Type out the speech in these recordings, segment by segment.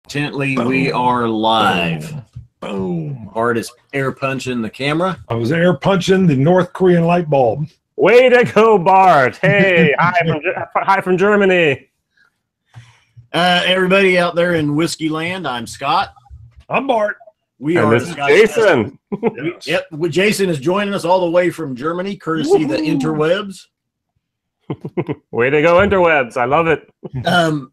Gently, Boom. we are live. Boom. Bart is air punching the camera. I was air punching the North Korean light bulb. Way to go, Bart. Hey, hi from Germany. Everybody out there in Whiskey Land, I'm Scott. I'm Bart. We and are this is Jason. Yep, Jason is joining us all the way from Germany, courtesy the interwebs. Way to go, interwebs. I love it.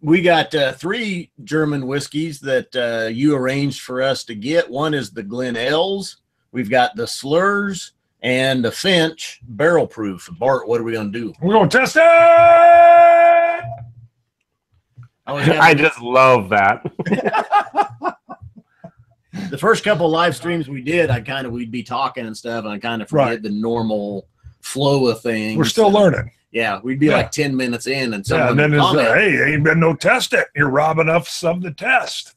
We got three German whiskeys that you arranged for us to get. One is the Glen Els. We've got the Slyrs and the Finch barrel proof. Bart, what are we going to do? We're going to test it. I just love that. The first couple live streams we did, we'd be talking and stuff, and I kind of forget the normal flow of things. We're still learning. Yeah, we'd be like 10 minutes in, and someone and then would it's comment, hey, ain't been no test it. You're robbing us of the test.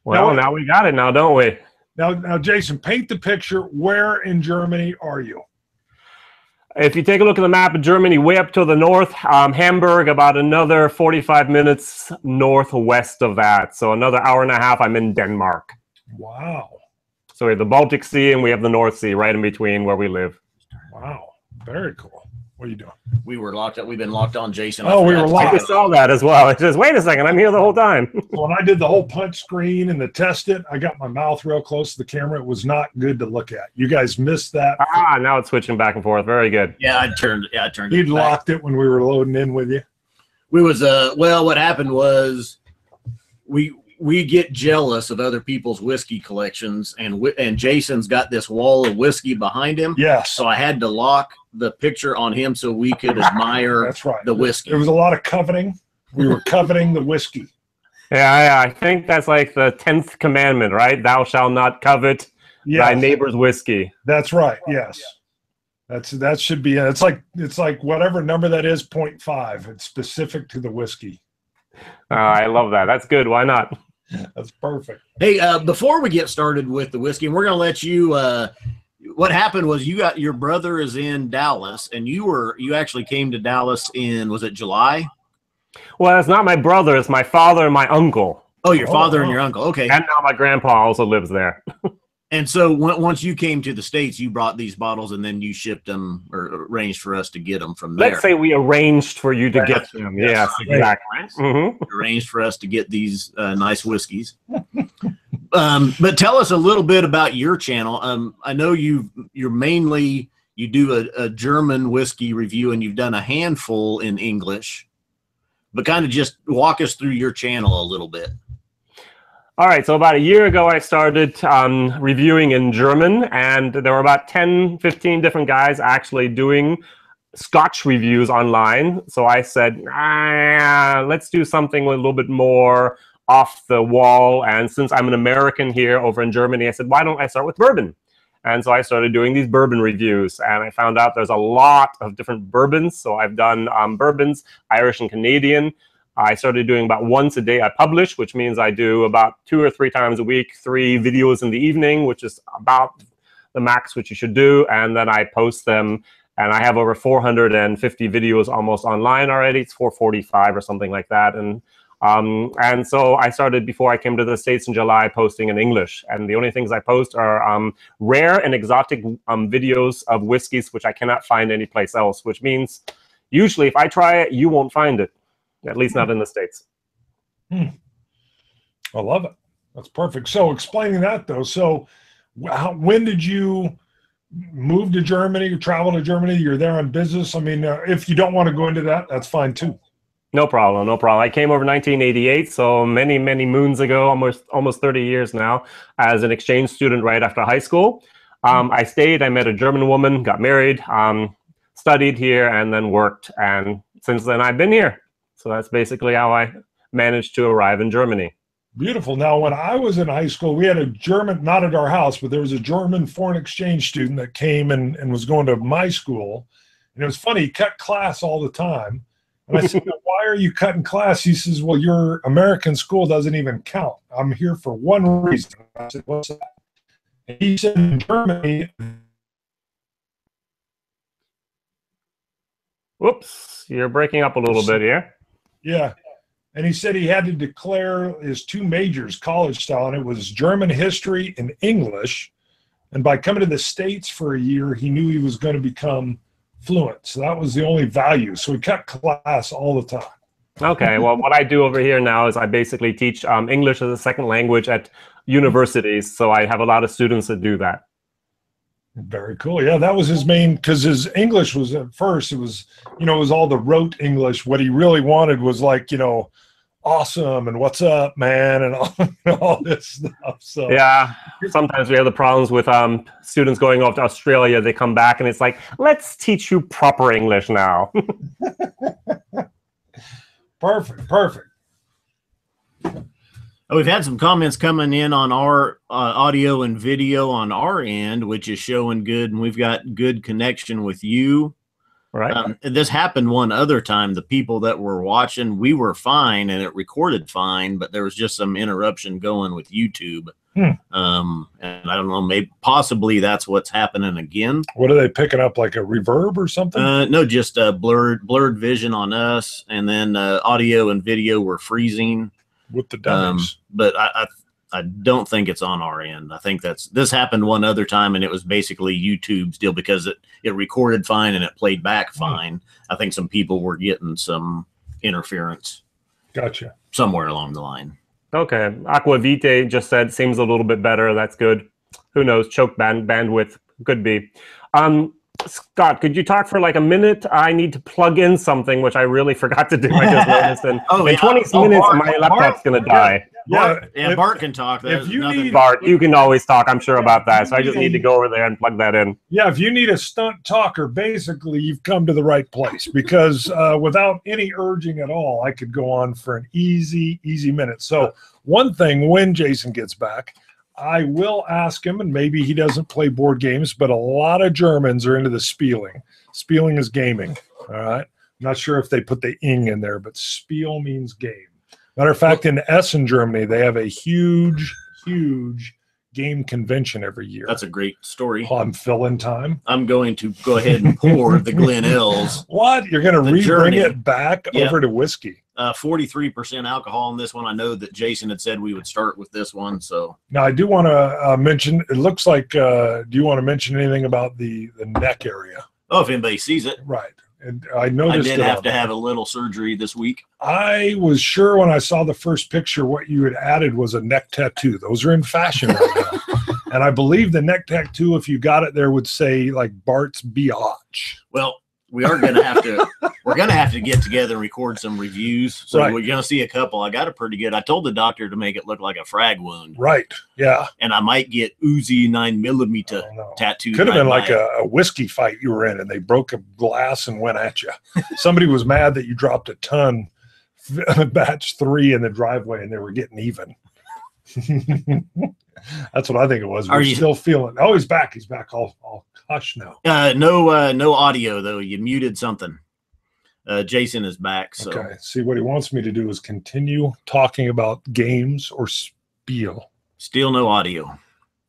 Well, now we got it now, don't we? Now, Jason, paint the picture. Where in Germany are you? If you take a look at the map of Germany, way up to the north, Hamburg, about another 45 minutes northwest of that. So another hour and a half, I'm in Denmark. Wow. So we have the Baltic Sea and we have the North Sea right in between where we live. Wow. Very cool. What are you doing? We were locked up. We've been locked on, Jason. Oh, we were locked. I saw that as well. It says, wait a second, I'm here the whole time. When I did the whole punch screen and the test it, I got my mouth real close to the camera. It was not good to look at. You guys missed that. Ah, now it's switching back and forth. Very good. Yeah, I turned You'd locked it when we were loading in with you. We was well, what happened was we get jealous of other people's whiskey collections, and Jason's got this wall of whiskey behind him. Yes. So I had to lock the picture on him so we could admire That's right. the whiskey. There was a lot of coveting. We were coveting the whiskey. Yeah, I think that's like the 10th commandment, right? Thou shalt not covet thy neighbor's whiskey. That's right. Yes. That should be it's like whatever number that is, 0.5. It's specific to the whiskey. I love that. That's good. Why not? That's perfect. Hey, before we get started with the whiskey, and we're going to let you what happened was your brother is in Dallas, and you actually came to Dallas in, was it July? Well, it's not my brother. It's my father and my uncle. Oh, your father and your uncle. Okay. And now my grandpa also lives there. And so once you came to the States, you brought these bottles, and then you shipped them or arranged for us to get them from there. Let's say we arranged for you to get them. Yes, exactly. Mm-hmm. Arranged for us to get these nice whiskeys. But tell us a little bit about your channel. I know you do a German whiskey review, and you've done a handful in English. But kind of just walk us through your channel a little bit. All right, so about a year ago, I started reviewing in German, and there were about 10, 15 different guys actually doing Scotch reviews online. So I said, let's do something a little bit more off the wall. And since I'm an American here over in Germany, I said, why don't I start with bourbon? And so I started doing these bourbon reviews, and I found out there's a lot of different bourbons. So I've done bourbons, Irish and Canadian. I started doing about once a day I publish, which means I do about 2 or 3 times a week, 3 videos in the evening, which is about the max which you should do. And then I post them, and I have over 450 videos almost online already. It's 445 or something like that. And so I started, before I came to the States in July, posting in English. And the only things I post are rare and exotic videos of whiskeys, which I cannot find anyplace else, which means usually if I try it, you won't find it. At least not in the States. I love it. That's perfect. So explaining that, though, so when did you move to Germany or travel to Germany? You're there on business. I mean, if you don't want to go into that, that's fine, too. No problem, no problem. I came over 1988, so many, many moons ago, almost 30 years now, as an exchange student right after high school. I stayed, I met a German woman, got married, studied here, and then worked. And since then, I've been here. So that's basically how I managed to arrive in Germany. Beautiful. Now, when I was in high school, we had a German, not at our house, but there was a German foreign exchange student that came and was going to my school. And it was funny, he cut class all the time. And I said, why are you cutting class? He says, well, your American school doesn't even count. I'm here for one reason. I said, what's that? And he said, in Germany. Whoops, you're breaking up a little bit here. Yeah. And he said he had to declare his 2 majors, college style, and it was German history and English. And by coming to the States for a year, he knew he was going to become fluent. So that was the only value. So he cut class all the time. Okay, well, what I do over here now is I basically teach English as a second language at universities. So I have a lot of students that do that. Very cool. Yeah, that was his main, because his English was at first, it was, it was all the rote English. What he really wanted was like, awesome and what's up, man, and all this stuff. So yeah, sometimes we have the problems with students going off to Australia. They come back and it's like, let's teach you proper English now. Perfect. We've had some comments coming in on our audio and video on our end, which is showing good, and we've got good connection with you. Right. This happened one other time. The people that were watching, we were fine, and it recorded fine, but there was just some interruption going with YouTube. And I don't know, maybe possibly that's what's happening again. What are they picking up, like a reverb or something? No, just blurred vision on us, and then audio and video were freezing with the dummies. But I don't think it's on our end. I think this happened one other time, and it was basically YouTube's deal because it recorded fine and it played back fine. I think some people were getting some interference. Gotcha. Somewhere along the line. Okay. Aquavite just said seems a little bit better. That's good. Who knows? Choke bandwidth could be. Scott, could you talk for like a minute? I need to plug in something, which I really forgot to do. I just noticed. And in 20 minutes, Bart, my laptop's going to die. Bart can talk. If you need, Bart, you can always talk. I'm sure about that. So I just need to go over there and plug that in. Yeah, if you need a stunt talker, basically you've come to the right place, because without any urging at all, I could go on for an easy minute. So one thing, when Jason gets back, I will ask him, and maybe he doesn't play board games, but a lot of Germans are into the Spieling. Spieling is gaming, all right? I'm not sure if they put the ing in there, but Spiel means game. Matter of fact, in Essen, Germany, they have a huge game convention every year. That's a great story. Oh, I'm filling time. I'm going to go ahead and pour the Glen Els. What? You're going to bring it back over to whiskey? 43% alcohol in this one. I know that Jason had said we would start with this one. So now I do want to mention, it looks like, do you want to mention anything about the neck area? Oh, if anybody sees it. Right. And I noticed I did have to have a little surgery this week. I was sure when I saw the first picture what you had added was a neck tattoo. Those are in fashion right now. And I believe the neck tattoo, if you got it there, would say like Bart's biatch. Well, we are going to have to, we're going to have to get together and record some reviews. So we're going to see a couple. I got it pretty good. I told the doctor to make it look like a frag wound. Right. Yeah. And I might get Uzi 9mm tattooed. Could have been like a whiskey fight you were in and they broke a glass and went at you. Somebody was mad that you dropped a ton batch 3 in the driveway and they were getting even. That's what I think it was. We're still feeling. Oh, he's back. He's back. I'll hush now. No audio though. You muted something. Jason is back. So. Okay. See, what he wants me to do is continue talking about games or spiel. Still no audio.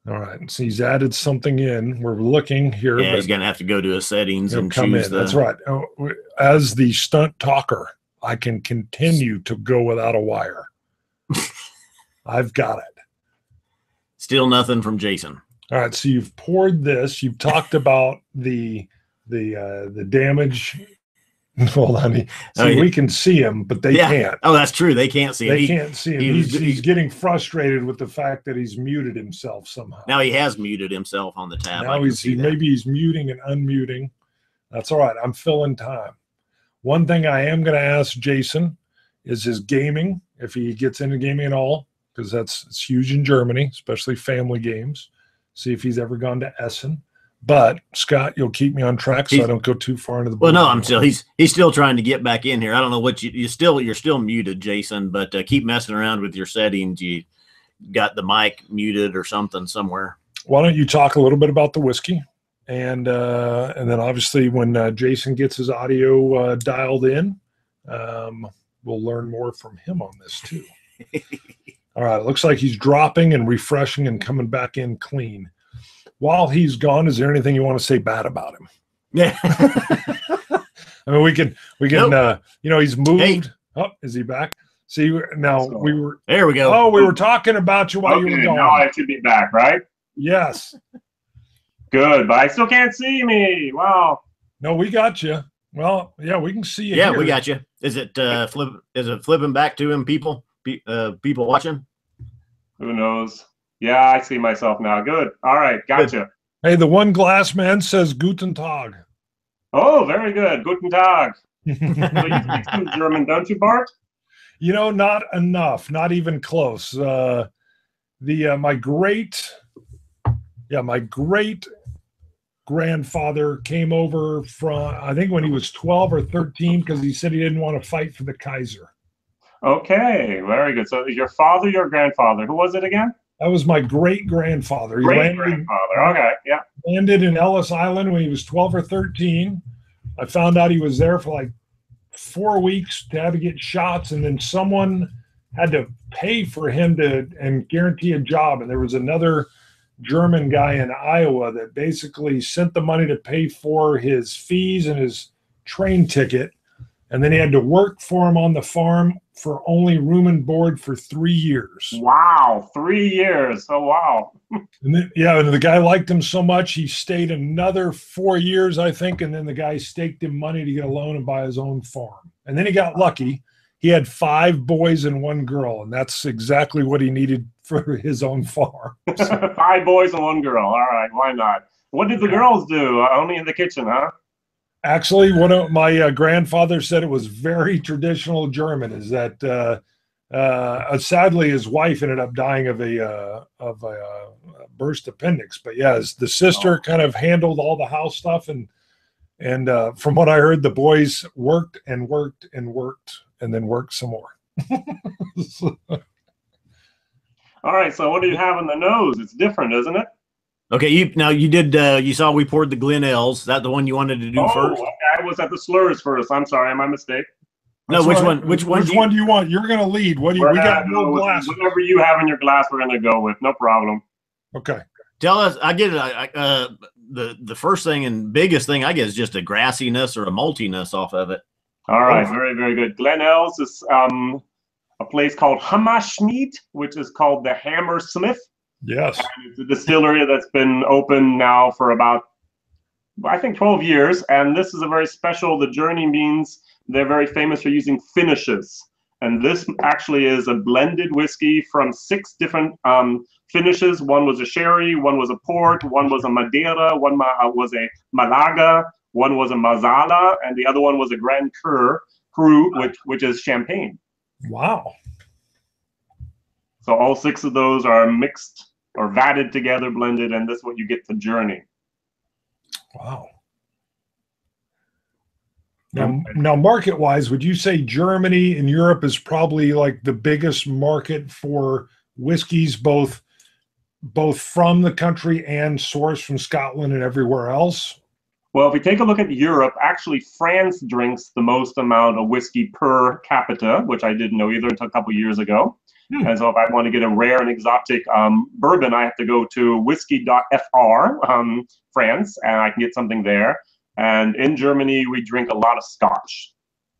All right. So he's added something in. We're looking here. Yeah, he's gonna have to go to his settings and come choose in. That's right. As the stunt talker, I can continue to go without a wire. I've got it. Still nothing from Jason. All right, so you've poured this. You've talked about the damage. Hold on. See, we can see him, but they can't. Oh, that's true. They can't see him. They can't see him. He's getting frustrated with the fact that he's muted himself somehow. Now he has muted himself on the tab. Now maybe he's muting and unmuting. That's all right. I'm filling time. One thing I am going to ask Jason is his gaming, if he gets into gaming at all, because it's huge in Germany, especially family games. See if he's ever gone to Essen. But Scott, you'll keep me on track so I don't go too far into the. Well, no, he's still trying to get back in here. I don't know what you're still muted, Jason. But keep messing around with your settings. You got the mic muted or something somewhere. Why don't you talk a little bit about the whiskey, and then obviously when Jason gets his audio dialed in, we'll learn more from him on this too. All right, it looks like he's dropping and refreshing and coming back in clean. While he's gone, is there anything you want to say bad about him? Yeah. I mean, we can nope. He's moved. Hey. Oh, is he back? See, now So, we were. There we go. Oh, we were talking about you while you were gone. Now I should be back, right? Yes. Good, but I still can't see me. Wow. No, we got you. Well, yeah, we can see you. Yeah, here. we got you. Is it Is it flipping back to him? People watching. Who knows? Yeah, I see myself now. Good. All right, gotcha. Hey, the one glass man says Guten Tag. Oh, very good. Guten Tag. So you speak some German, don't you, Bart? You know, not enough, not even close. My great grandfather came over from, I think, when he was 12 or 13, because he said he didn't want to fight for the Kaiser. Okay, very good. So your father, your grandfather, who was it again? That was my great grandfather. Great-grandfather. Okay, yeah. Landed in Ellis Island when he was 12 or 13. I found out he was there for like 4 weeks to have to get shots, and then someone had to pay for him and guarantee a job. And there was another German guy in Iowa that basically sent the money to pay for his fees and his train ticket. And then he had to work for him on the farm for only room and board for 3 years. Wow, 3 years. Oh, wow. And then, and the guy liked him so much, he stayed another 4 years, I think, and then the guy staked him money to get a loan and buy his own farm. And then he got lucky. He had 5 boys and 1 girl, and that's exactly what he needed for his own farm. So. 5 boys and 1 girl. All right, why not? What did the girls do? Only in the kitchen, huh? Actually, one of my grandfather said it was very traditional German. Is that sadly his wife ended up dying of a burst appendix. But yeah, the sister kind of handled all the house stuff, and from what I heard, the boys worked and worked and worked and then worked some more. All right, so what do you have in the nose? It's different, isn't it? Okay, you saw we poured the Glen Els. Is that the one you wanted to do first? Okay. I was at the Slyrs first. I'm sorry, my mistake. No, which one do you want? You're going to lead. What do you? We got no glass. Whatever you have in your glass, we're going to go with. No problem. Okay. Tell us. I get it. The first thing and biggest thing I get is just a grassiness or a maltiness off of it. All right, very, very good. Glen Els is a place called Hammerschmied, which is called the Hammersmith. Yes. And it's a distillery that's been open now for about, I think, 12 years. And this is a very special, the journey means they're very famous for using finishes. And this actually is a blended whiskey from 6 different finishes. One was a sherry, one was a port, one was a Madeira, one was a Malaga, one was a Marsala, and the other one was a Grand Cru, which is champagne. Wow. So all 6 of those are mixed or vatted together, blended, and this is what you get the journey. Wow. Now market-wise, would you say Germany and Europe is probably like the biggest market for whiskeys, both from the country and sourced from Scotland and everywhere else? Well, if we take a look at Europe, actually France drinks the most amount of whiskey per capita, which I didn't know either until a couple years ago. And so if I want to get a rare and exotic bourbon, I have to go to whiskey.fr, France, and I can get something there. And in Germany, we drink a lot of Scotch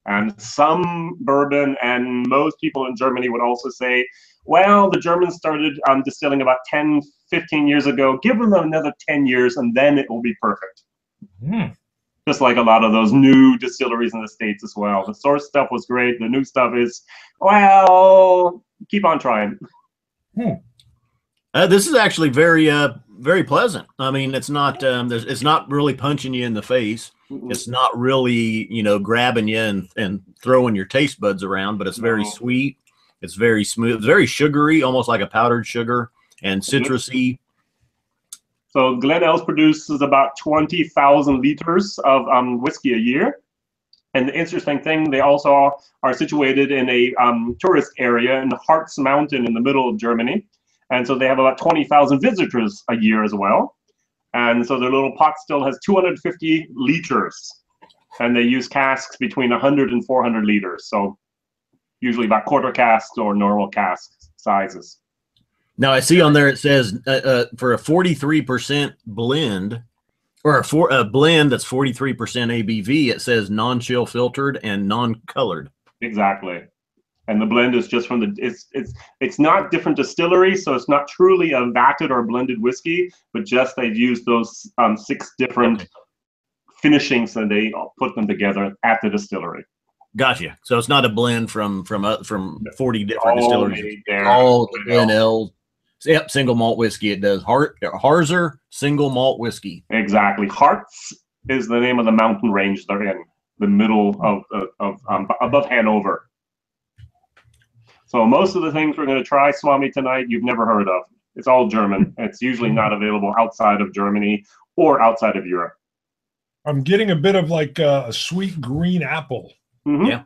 and some bourbon. And most people in Germany would also say, well, the Germans started distilling about 10, 15 years ago. Give them another 10 years and then it will be perfect. Just like a lot of those new distilleries in the States as well. The source stuff was great. The new stuff is, well, keep on trying. This is actually very, very pleasant. I mean, it's not, it's not really punching you in the face. It's not really, grabbing you and throwing your taste buds around, but it's very sweet. It's very smooth. It's very sugary, almost like a powdered sugar, and citrusy. So Glen Els produces about 20,000 liters of whiskey a year. And the interesting thing, they also are situated in a tourist area in the Harz Mountain in the middle of Germany. And so they have about 20,000 visitors a year as well. And so their little pot still has 250 liters. And they use casks between 100 and 400 liters. So usually about quarter casks or normal cask sizes. Now I see on there it says for a 43% blend, or a blend that's 43% ABV, it says non-chill filtered and non-colored. Exactly. And the blend is just from the it's not different distilleries, so it's not truly a vatted or blended whiskey, but just they've used those 6 different finishings and they put them together at the distillery. Gotcha. So it's not a blend from 40 different distilleries. All Glen Els. Yep, single malt whiskey. It does. Harzer single malt whiskey. Exactly. Harz is the name of the mountain range they're in, the middle of above Hanover. So most of the things we're going to try, Swami, tonight, you've never heard of. It's all German. It's usually not available outside of Germany or outside of Europe. I'm getting a bit of like a sweet green apple. Mm-hmm. Yeah.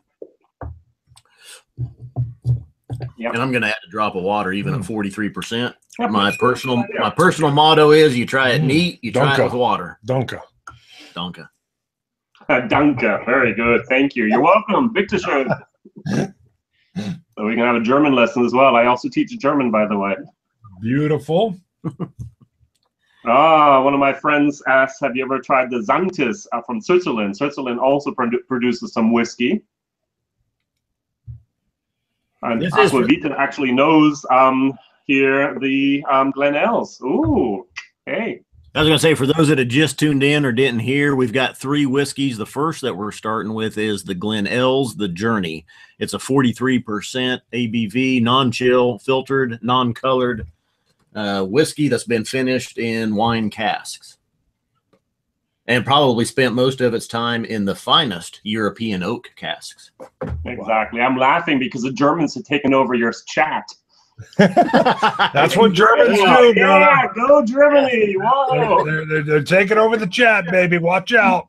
Yep. And I'm going to add a drop of water, even at 43%. My personal motto is: you try it neat, you try it with water. Danke. Danke. Danke. Very good. Thank you. You're welcome. Bitte schön. So we can have a German lesson as well. I also teach German, by the way. Beautiful. One of my friends asked, have you ever tried the Sanctis from Switzerland? Switzerland also produces some whiskey. And Aquavita actually knows here the Glen Els. Ooh, hey. I was going to say, for those that had just tuned in or didn't hear, we've got 3 whiskeys. The first that we're starting with is the Glen Els, the Journey. It's a 43% ABV, non-chill, filtered, non-colored whiskey that's been finished in wine casks and probably spent most of its time in the finest European oak casks. Exactly. I'm laughing because the Germans have taken over your chat. That's what Germans do. Yeah, go Germany. Whoa. They're taking over the chat, baby. Watch out.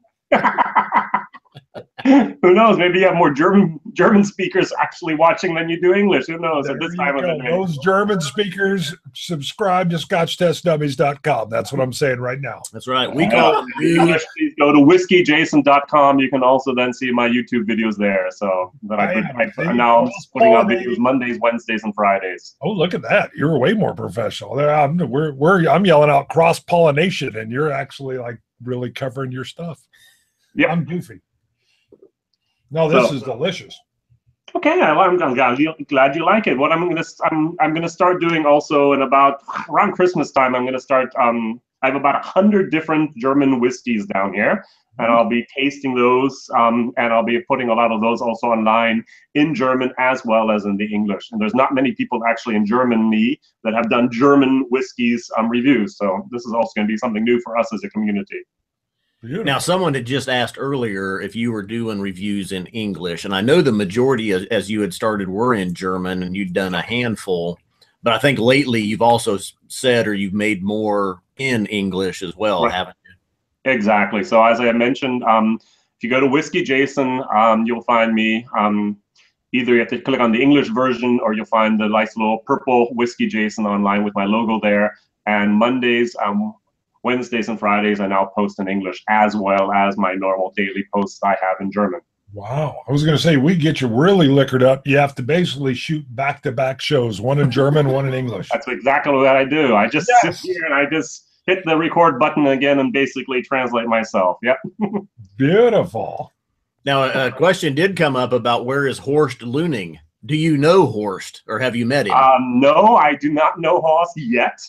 Who knows? Maybe you have more German speakers actually watching than you do English. Who knows? There at this time of the day. Those German speakers, subscribe to ScotchTestDummies.com. That's what I'm saying right now. That's right. We call them English. Please go to WhiskyJason.com. You can also then see my YouTube videos there. So that I'm now putting out videos Mondays, Wednesdays, and Fridays. Oh, look at that! You're way more professional. I'm yelling out cross pollination, and you're actually like really covering your stuff. Yeah, I'm goofy. No, this is delicious. Okay, I'm glad you like it. What I'm gonna start doing also in about around Christmas time. I'm gonna start. I have about 100 different German whiskeys down here, and I'll be tasting those. And I'll be putting a lot of those also online in German as well as in the English. And there's not many people actually in Germany that have done German whiskeys reviews. So this is also going to be something new for us as a community. Beautiful. Now, someone had just asked earlier if you were doing reviews in English, and I know the majority, as you had started, were in German, and you'd done a handful. But I think lately you've also said, or you've made more in English as well, right, haven't you? Exactly. So as I mentioned, if you go to WhiskyJason, you'll find me. Either you have to click on the English version, or you'll find the nice little purple WhiskyJason online with my logo there. And Mondays, Wednesdays and Fridays, I now post in English, as well as my normal daily posts I have in German. Wow. I was going to say, we get you really liquored up. You have to basically shoot back-to-back shows, one in German, one in English. That's exactly what I do. I just sit here and I just hit the record button again and basically translate myself. Yep. Beautiful. Now, a question did come up about where is Horst Luning? Do you know Horst, or have you met him? No, I do not know Horst yet.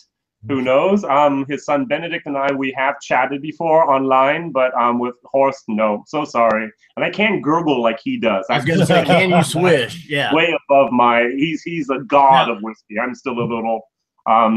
Who knows? His son Benedict and we have chatted before online, but with Horst, no. So sorry. And I can't gurgle like he does. I was going to say, can you swish? Yeah. Way above he's a god of whiskey. I'm still a little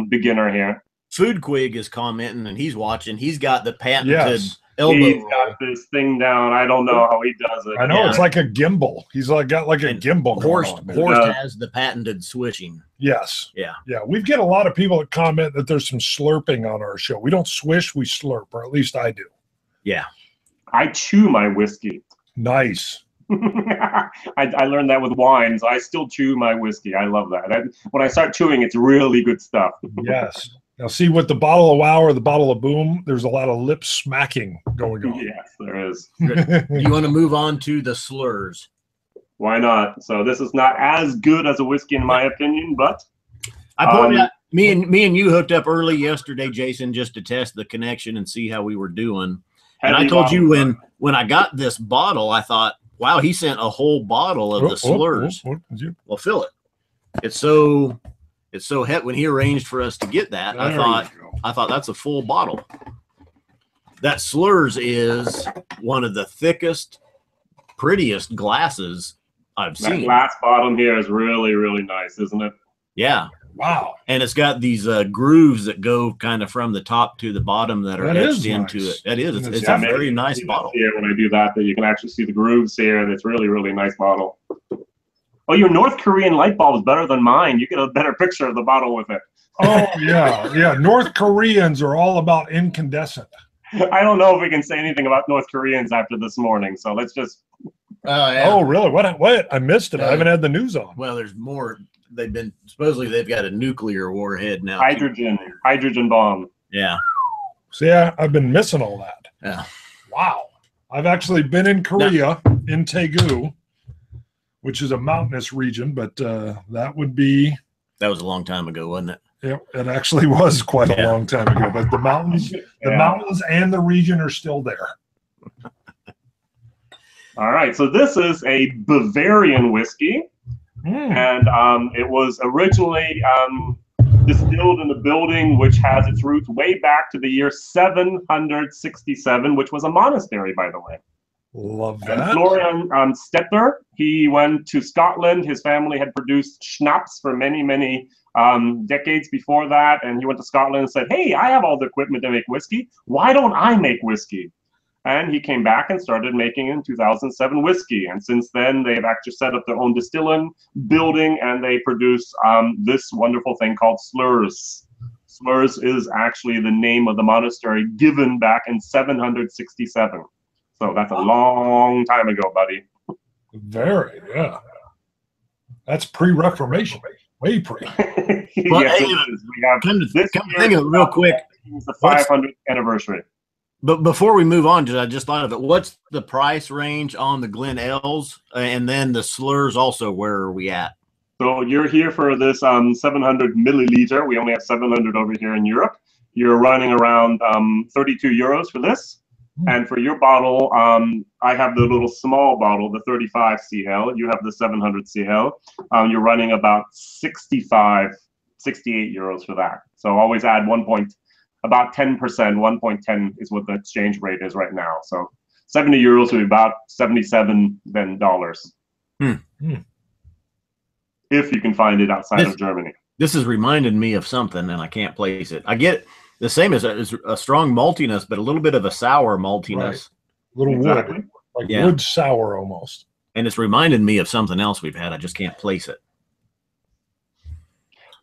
beginner here. Foodquig is commenting, and he's watching. He's got the patented elbow He's roll. got this thing down. I don't know how he does it. I know, it's like a gimbal. He's got like a gimbal. Horst has the patented swishing. Yes. Yeah. Yeah. We get a lot of people that comment that there's some slurping on our show. We don't swish, we slurp, or at least I do. Yeah. I chew my whiskey. Nice. I learned that with wine, so I still chew my whiskey. I love that. When I start chewing, it's really good stuff. Yes. Now, see, with the bottle of Wow or the bottle of Boom, there's a lot of lip smacking going on. Yes, there is. You want to move on to the Slyrs? Why not? So this is not as good as a whiskey, in my opinion, but I pointed out, me and you hooked up early yesterday, Jason, just to test the connection and see how we were doing. And I told you when I got this bottle, I thought, Wow, he sent a whole bottle of the Slyrs. Well, fill it. It's so when he arranged for us to get that, I thought that's a full bottle. That Slyrs is one of the thickest, prettiest glasses I've seen. That glass bottom here is really, really nice, isn't it? Yeah. Wow. And it's got these grooves that go kind of from the top to the bottom that are etched into it. That is. It's a very nice bottle. Here, when I do that, you can actually see the grooves here, and it's really, really nice bottle. Oh, your North Korean light bulb is better than mine. You get a better picture of the bottle with it. Oh, yeah. Yeah. North Koreans are all about incandescent. I don't know if we can say anything about North Koreans after this morning, so let's just... Yeah. Oh, really? What? I missed it. I haven't had the news on. Well, there's more. Supposedly they've got a nuclear warhead now. Hydrogen bomb. Yeah. See, I've been missing all that. Yeah. Wow. I've actually been in Korea, in Daegu, which is a mountainous region, but that was a long time ago, wasn't it? Yeah, it actually was quite a long time ago, but the mountains and the region are still there. All right, so this is a Bavarian whiskey, and it was originally distilled in a building which has its roots way back to the year 767, which was a monastery, by the way. Love that. And Florian Stettler, he went to Scotland. His family had produced schnapps for many, many decades before that, and he went to Scotland and said, hey, I have all the equipment to make whiskey. Why don't I make whiskey? And he came back and started making in 2007 whiskey. And since then, they've actually set up their own distilling building, and they produce this wonderful thing called Slyrs. Slyrs is actually the name of the monastery given back in 767. So that's a long time ago, buddy. Very, yeah. That's pre-Reformation. Way pre. Well, yes, hey, we have come to think of it real quick. It's the 500th anniversary. But before we move on, I just thought of it. What's the price range on the Glen Els? And then the Slyrs also, where are we at? So you're here for this 700 milliliter. We only have 700 over here in Europe. You're running around 32 euros for this. And for your bottle, I have the little small bottle, the 35 CL. You have the 700 CL. You're running about 68 euros for that. So always add about 10%. 1.10 is what the exchange rate is right now. So 70 euros would be about 77 then dollars. If you can find it outside of Germany. This is reminding me of something, and I can't place it. I get the same as a strong maltiness, but a little bit of a sour maltiness. Right. A little wood, like wood sour almost. And it's reminded me of something else we've had. I just can't place it.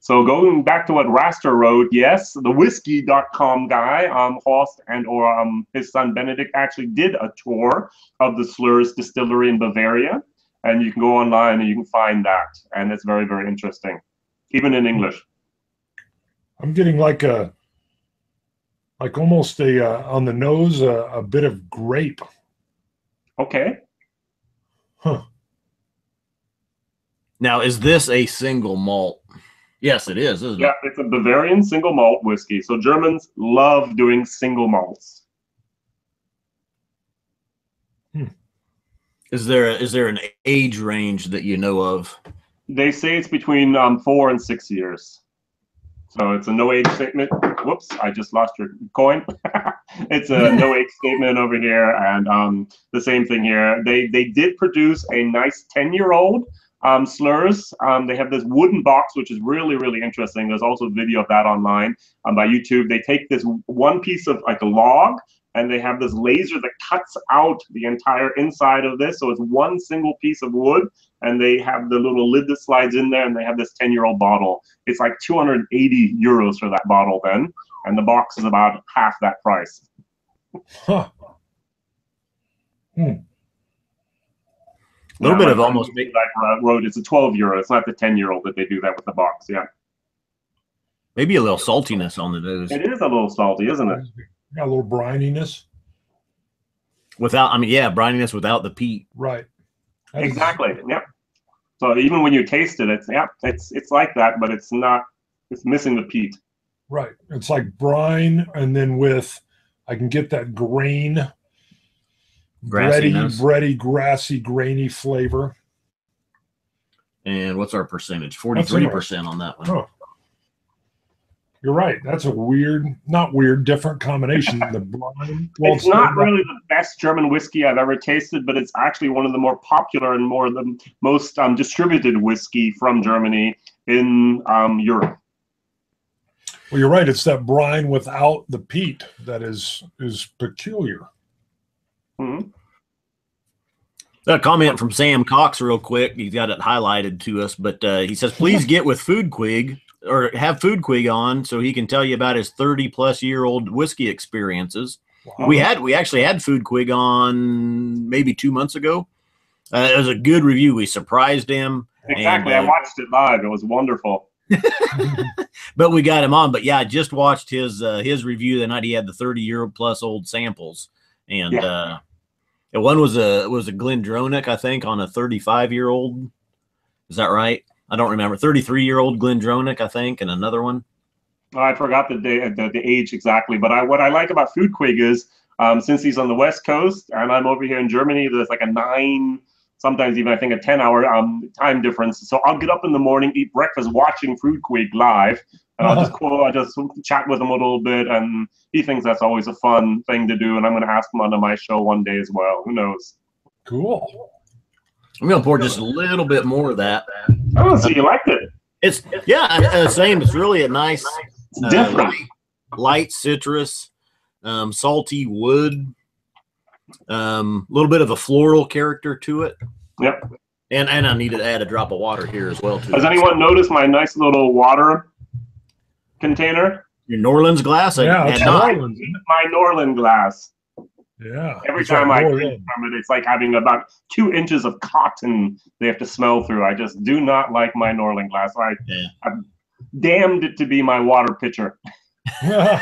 So going back to what Raster wrote, yes, the whiskey.com guy, Horst or his son Benedict actually did a tour of the Slyrs distillery in Bavaria. And you can go online and you can find that. And it's very, very interesting, even in English. I'm getting like almost on the nose, a bit of grape. Okay. Huh. Now, is this a single malt? Yes, it is, isn't it? Yeah, it's a Bavarian single malt whiskey. So Germans love doing single malts. Is there an age range that you know of? They say it's between 4 and 6 years. So it's a no age statement. Whoops, I just lost your coin. It's a no age statement over here, and the same thing here. They did produce a nice 10-year-old Slyrs. They have this wooden box, which is really, really interesting. There's also a video of that online by YouTube. They take this one piece of like a log, and they have this laser that cuts out the entire inside of this. So it's one single piece of wood, and they have the little lid that slides in there, and they have this 10-year-old bottle. It's like 280 euros for that bottle then, and the box is about half that price. Huh. A little bit of almost road. It's a 12 euro. It's not the 10-year-old that they do that with the box. Yeah. Maybe a little saltiness on the nose. It is a little salty, isn't it? Got a little brininess. Brininess without the peat. Right. Exactly. Yep. So even when you taste it, it's like that, but it's not. It's missing the peat. Right. It's like brine, and then I can get that grain bready, grassy, grainy flavor. And what's our percentage? 43% on that one. Oh. You're right. That's a weird, not weird, different combination. The brine. Well, it's not really the best German whiskey I've ever tasted, but it's actually one of the more popular and more the most distributed whiskey from Germany in Europe. Well, you're right. It's that brine without the peat that is peculiar. Mm-hmm. A comment from Sam Cox real quick. He's got it highlighted to us, but he says, please get with Foodquig or have Foodquig on so he can tell you about his 30-plus-year-old whiskey experiences. Wow. We actually had Foodquig on maybe 2 months ago. It was a good review. We surprised him. Exactly. And, I watched it live. It was wonderful. But we got him on. But yeah, I just watched his review the night he had the 30-year-plus-old samples. And one was a Glendronach, I think, on a 35-year-old. Is that right? I don't remember. 33-year-old Glendronach, I think, and another one. Oh, I forgot the age exactly. But what I like about Foodquig is since he's on the West Coast and I'm over here in Germany, there's like a 9, sometimes even I think a 10-hour time difference. So I'll get up in the morning, eat breakfast, watching Foodquig live, and I'll just chat with him a little bit. And he thinks that's always a fun thing to do. And I'm going to ask him onto my show one day as well. Who knows? Cool. I'm going to pour just a little bit more of that. Oh, so you liked it? It's same. It's really a nice, different, light citrus, salty wood, little bit of a floral character to it. Yep. And I need to add a drop of water here as well too. Has anyone noticed my nice little water container? Your Norland's glass? Yeah, it's my Norland glass. Yeah. Every time I drink from it, it's like having about 2 inches of cotton they have to smell through. I just do not like my Norland glass. I'm damned it to be my water pitcher. I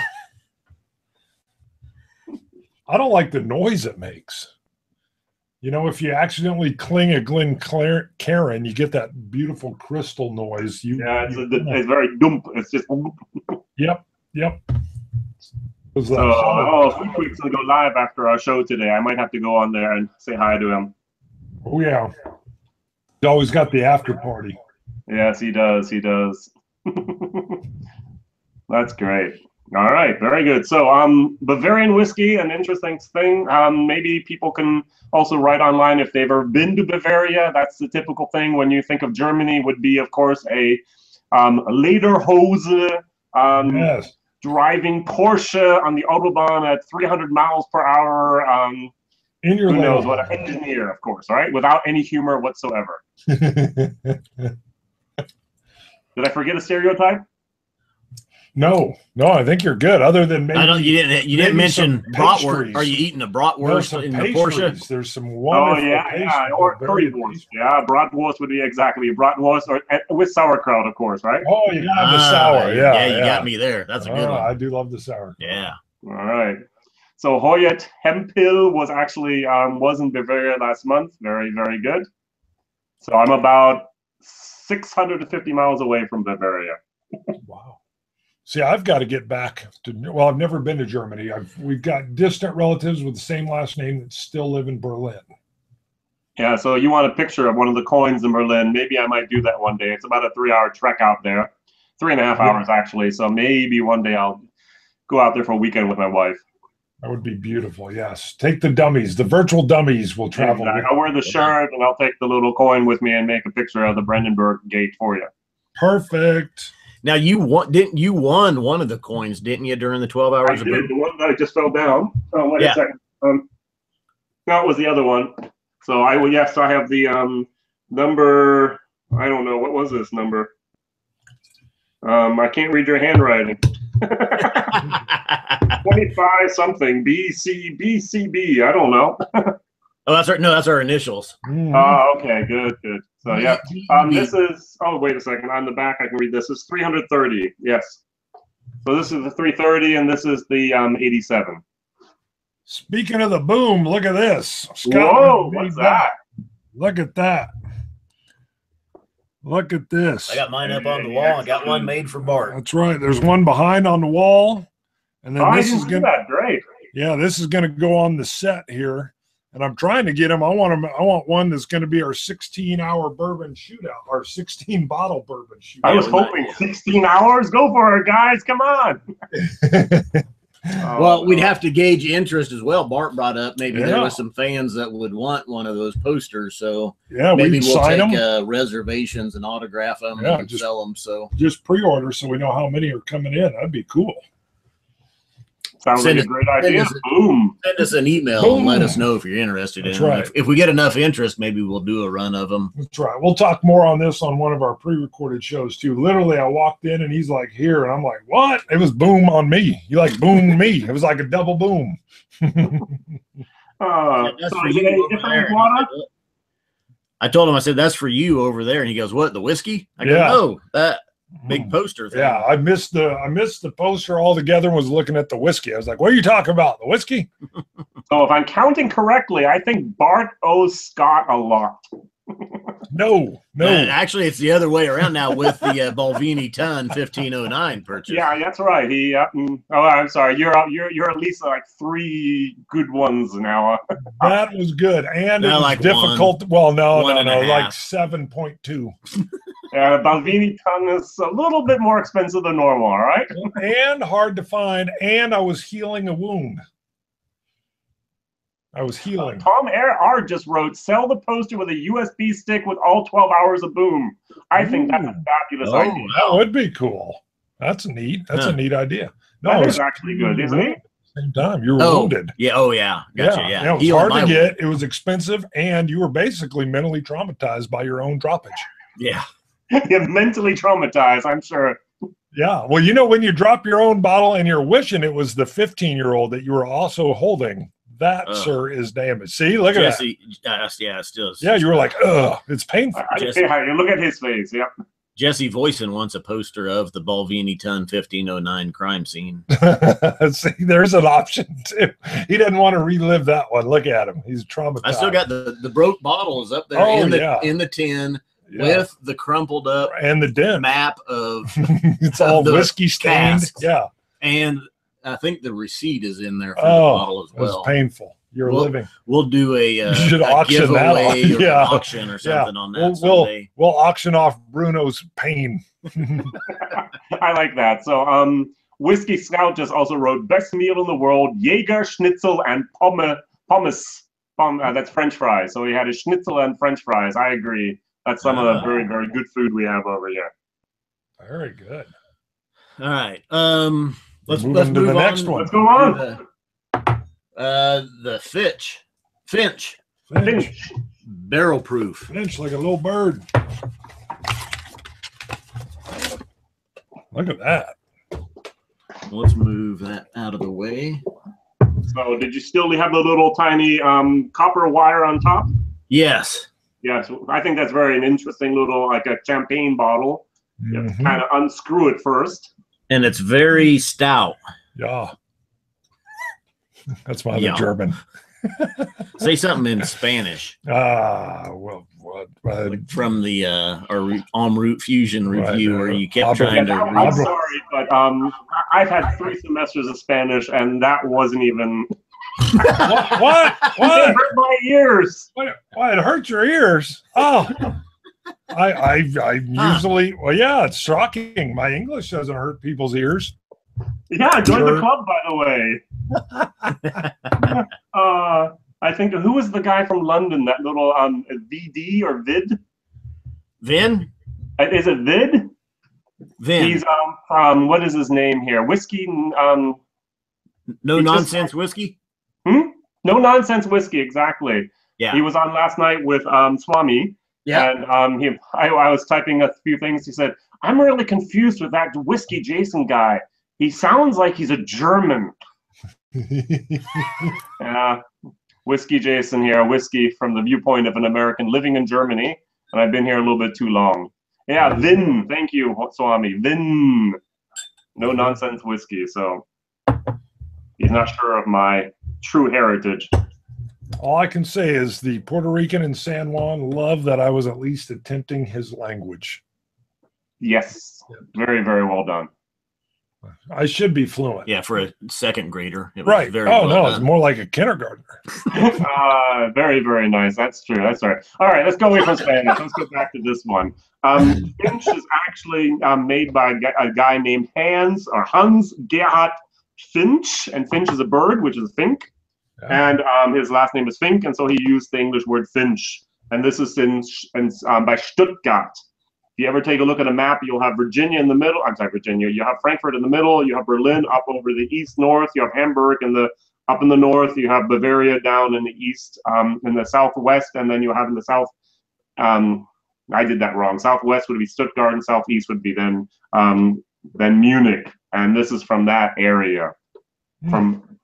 don't like the noise it makes. You know, if you accidentally cling a Glencairn, you get that beautiful crystal noise. It's very dump. It's just. Yep. So, Foodquig's going to go live after our show today. I might have to go on there and say hi to him. Oh, yeah. He's always got the after party. Yes, he does. That's great. All right, very good. So Bavarian whiskey, an interesting thing. Maybe people can also write online if they've ever been to Bavaria. That's the typical thing when you think of Germany would be, of course, a lederhose, yes. Driving Porsche on the Autobahn at 300 miles per hour. In your who knows what? An engineer, of course, right? Without any humor whatsoever. Did I forget a stereotype? No, I think you're good. Other than maybe you didn't mention bratwurst. Are you eating a bratwurst in the Porsche? There's some wonderful or currywurst. Yeah, bratwurst would be exactly a bratwurst or with sauerkraut, of course, right? Oh, you got the sour. Yeah, you got me there. That's a good one. I do love the sauerkraut. Yeah. All right. So Hoyt Hemphill was actually was in Bavaria last month. Very, very good. So I'm about 650 miles away from Bavaria. Wow. See, I've got to get back to. Well, I've never been to Germany. We've got distant relatives with the same last name that still live in Berlin. Yeah, so you want a picture of one of the coins in Berlin? Maybe I might do that one day. It's about a 3-hour trek out there, 3.5 hours actually. So maybe one day I'll go out there for a weekend with my wife. That would be beautiful. Yes, take the dummies. The virtual dummies will travel. Exactly. I'll wear the shirt and I'll take the little coin with me and make a picture of the Brandenburg Gate for you. Perfect. Now you won one of the coins, didn't you, during the 12 hours? I did. The one that I just fell down. Oh, wait a second. No, it was the other one. So I have the number. I don't know, what was this number? I can't read your handwriting. 25 something BCB. I don't know. Oh, that's right. No, that's our initials. Oh, okay, good. So yeah, this is. Oh, wait a second. On the back, I can read this. It's 330. Yes. So this is the 330, and this is the 87. Speaking of the boom, look at this. Whoa, what's that? Look at that. Look at this. I got mine up on the wall. I got one made for Bart. That's right. There's one behind on the wall, and then this is gonna. Great. Yeah, this is gonna go on the set here. And I'm trying to get him. I want one that's going to be our 16-hour bourbon shootout, our 16-bottle bourbon shootout. I was hoping 16 hours. Go for it, guys. Come on. Well, we'd have to gauge interest as well. Bart brought up maybe there was some fans that would want one of those posters. So maybe we'll take reservations and autograph them and sell them. So just pre-order so we know how many are coming in. That'd be cool. Sounds like a great idea. Boom. Send us an email and let us know if you're interested in them. If we get enough interest, maybe we'll do a run of them. That's right. We'll talk more on this on one of our pre-recorded shows too. Literally, I walked in and he's like, here. And I'm like, what? It was boom on me. He like boomed me. It was like a double boom. I told him, I said, that's for you over there. And he goes, what, the whiskey? I go, no, that big poster thing. Yeah, I missed the poster altogether and was looking at the whiskey. I was like, what are you talking about? The whiskey? So if I'm counting correctly, I think Bart owes Scott a lot. No. Actually, it's the other way around now with the Balvenie Ton 1509 purchase. Yeah, that's right. He. I'm sorry. You're at least like 3 good ones now. That was good, and it was like difficult. Well, no, like 7.2. Balvenie Ton is a little bit more expensive than normal. All right, and hard to find. And I was healing a wound. I was healing. Tom R. just wrote, sell the poster with a USB stick with all 12 hours of boom. I think that's a fabulous idea. That would be cool. That's neat. That's a neat idea. No, it's actually good, isn't it? Same time, you were wounded. Yeah. Oh, yeah. Gotcha. Yeah. It was hard to get. It was expensive, and you were basically mentally traumatized by your own droppage. Yeah. You're mentally traumatized, I'm sure. Yeah. Well, you know, when you drop your own bottle and you're wishing it was the 15-year-old that you were also holding, that, sir, is damaged. See, look at that. Yeah, still. Yeah, you were like, ugh, it's painful. You look at his face. Yep. Jesse Voisin wants a poster of the Balvenie Ton 1509 crime scene. See, there's an option too. He doesn't want to relive that one. Look at him; he's traumatized. I still got the broke bottles up there in the tin with the crumpled up and the dent map of it's all whiskey stained. Casks. Yeah, and I think the receipt is in there for the bottle as well. It's painful. You're living. We'll do a auction giveaway or an auction or something on that someday. We'll auction off Bruno's pain. I like that. So Whiskey Scout just also wrote, best meal in the world, Jäger, Schnitzel, and pommes. That's French fries. So he had a schnitzel and French fries. I agree. That's some of the very, very good food we have over here. Very good. All right. Let's move on to the next one. Let's go on. The Finch. Barrel proof. Finch like a little bird. Look at that. Let's move that out of the way. So did you still have the little tiny copper wire on top? Yes. Yes. I think that's very an interesting little, like a champagne bottle. You have to kind of unscrew it first. And it's very stout. Yeah. That's why they're German. Say something in Spanish. Well, like from the our En route fusion review, where you kept trying to. I'm sorry, but I've had 3 semesters of Spanish, and that wasn't even. What? It hurt my ears. What? It hurt your ears? Oh. I usually, it's shocking. My English doesn't hurt people's ears. Yeah, join the club, by the way. I think, who was the guy from London, that little VD or Vid? Vin? Is it Vid? Vin. He's from, what is his name here? Whiskey. No Nonsense Whiskey? No Nonsense Whiskey, exactly. Yeah. He was on last night with Swami. Yeah. And I was typing a few things. He said, I'm really confused with that WhiskyJason guy. He sounds like he's a German. WhiskyJason here, whiskey from the viewpoint of an American living in Germany. And I've been here a little bit too long. Yeah, Vin. Thank you, Swami. Vin. No Nonsense Whiskey. So he's not sure of my true heritage. All I can say is the Puerto Rican in San Juan love that I was at least attempting his language. Yes. Very, very well done. I should be fluent. Yeah, for a second grader. It was Right. very Oh, well no, done. it's more like a kindergartner. Very, very nice. That's true. That's right. All right, let's go away from Spanish. Let's go back to this one. Finch is actually made by a guy named Hans Gerhard Finch, and Finch is a bird, which is Fink, and his last name is Fink, and so he used the English word Finch, and this is by Stuttgart. If you ever take a look at a map, you'll have Virginia in the middle. I'm sorry, Virginia. You have Frankfurt in the middle. You have Berlin up over the east, north. You have Hamburg up in the north. You have Bavaria down in the east, in the southwest, and then you have in the south. I did that wrong. Southwest would be Stuttgart, and southeast would be then Munich. And this is from that area, from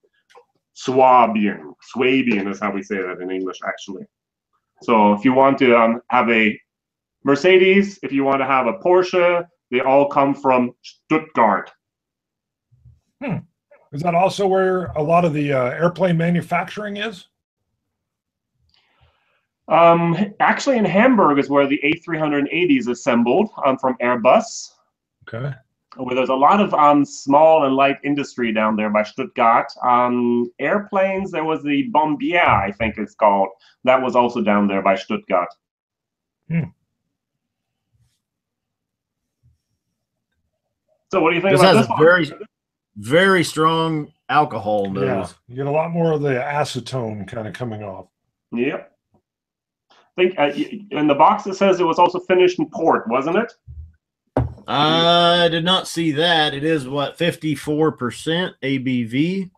Swabian. Swabian is how we say that in English, actually. So if you want to have a Mercedes, if you want to have a Porsche, they all come from Stuttgart. Is that also where a lot of the airplane manufacturing is? Actually, in Hamburg is where the A380 is assembled from Airbus. Okay. Where there's a lot of small and light industry down there by Stuttgart. Airplanes, there was the Bombardier, I think it's called. That was also down there by Stuttgart. So what do you think about this one? Very, very strong alcohol nose. Yeah, you get a lot more of the acetone kind of coming off. Yep. I think in the box it says it was also finished in port, wasn't it? I did not see that. It is what, 54% ABV,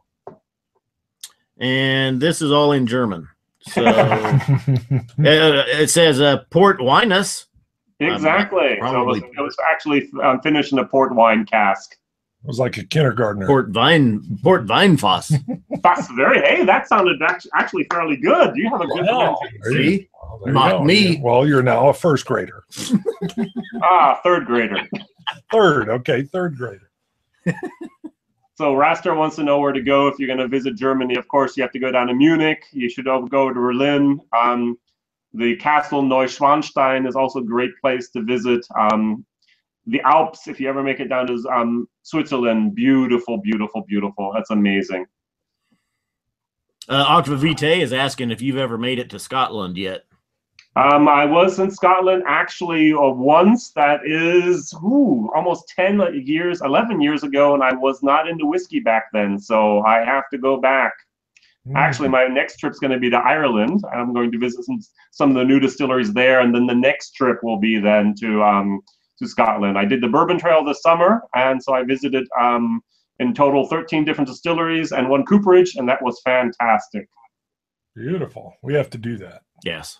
and this is all in German. So it says port winus. Exactly. Probably. So it was actually finished in a port wine cask. It was like a kindergartner. Port Weinfass. That's hey, that sounded actually fairly good. You have a good See? Well, Not me. Well, you're now a first grader. Third grader. Third grader. So Raster wants to know where to go if you're going to visit Germany. Of course, you have to go down to Munich. You should go to Berlin. The Castle Neuschwanstein is also a great place to visit. The Alps, if you ever make it down to Switzerland, beautiful, beautiful, beautiful. That's amazing. Octava Vitae is asking if you've ever made it to Scotland yet. I was in Scotland actually once. That is almost 11 years ago, and I was not into whiskey back then, so I have to go back. Actually, my next trip's going to be to Ireland. I'm going to visit some of the new distilleries there, and then the next trip will be then to Scotland. I did the Bourbon Trail this summer, and so I visited in total 13 different distilleries and one cooperage, and that was fantastic. Beautiful. We have to do that. Yes.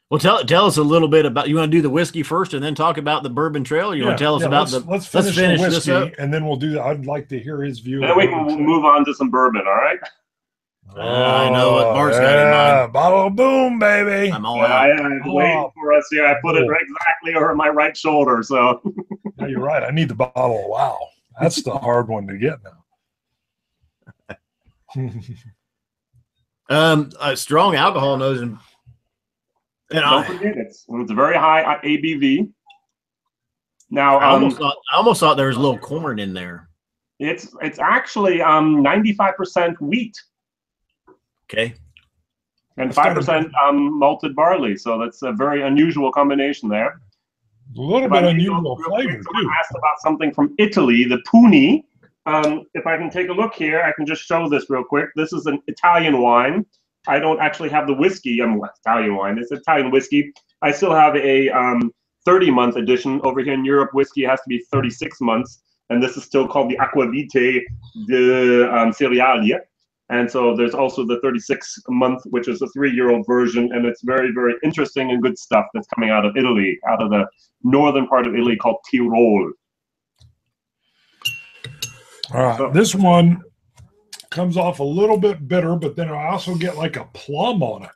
Well, tell us a little bit about. You want to do the whiskey first, and then talk about the Bourbon Trail. Or you want to tell us about let's finish the whiskey, this up, and then we'll do. I'd like to hear his view. Then we can move on to some bourbon. All right. I know what Bart's got in mind. Bottle of boom, baby. I'm all out. I'm waiting for us here. I put it exactly over my right shoulder. So. Yeah, you're right. I need the bottle. Wow, that's the hard one to get now. A strong alcohol nose, and don't forget it's a very high ABV. Now, I almost thought there was a little corn in there. It's actually 95% wheat. Okay. And 5% malted barley. So that's a very unusual combination there. A little bit unusual flavor, too. Asked about something from Italy, the Puni. If I can take a look here, I can just show this real quick. This is an Italian wine. I don't actually have the whiskey. Italian wine. It's Italian whiskey. I still have a 30-month edition. Over here in Europe, whiskey has to be 36 months. And this is still called the Aquavite de Cerealia. And so there's also the 36-month, which is a 3-year-old version. And it's very, very interesting and good stuff that's coming out of Italy, out of the northern part of Italy called Tyrol. All right. This one comes off a little bit bitter, but then I also get like a plum on it.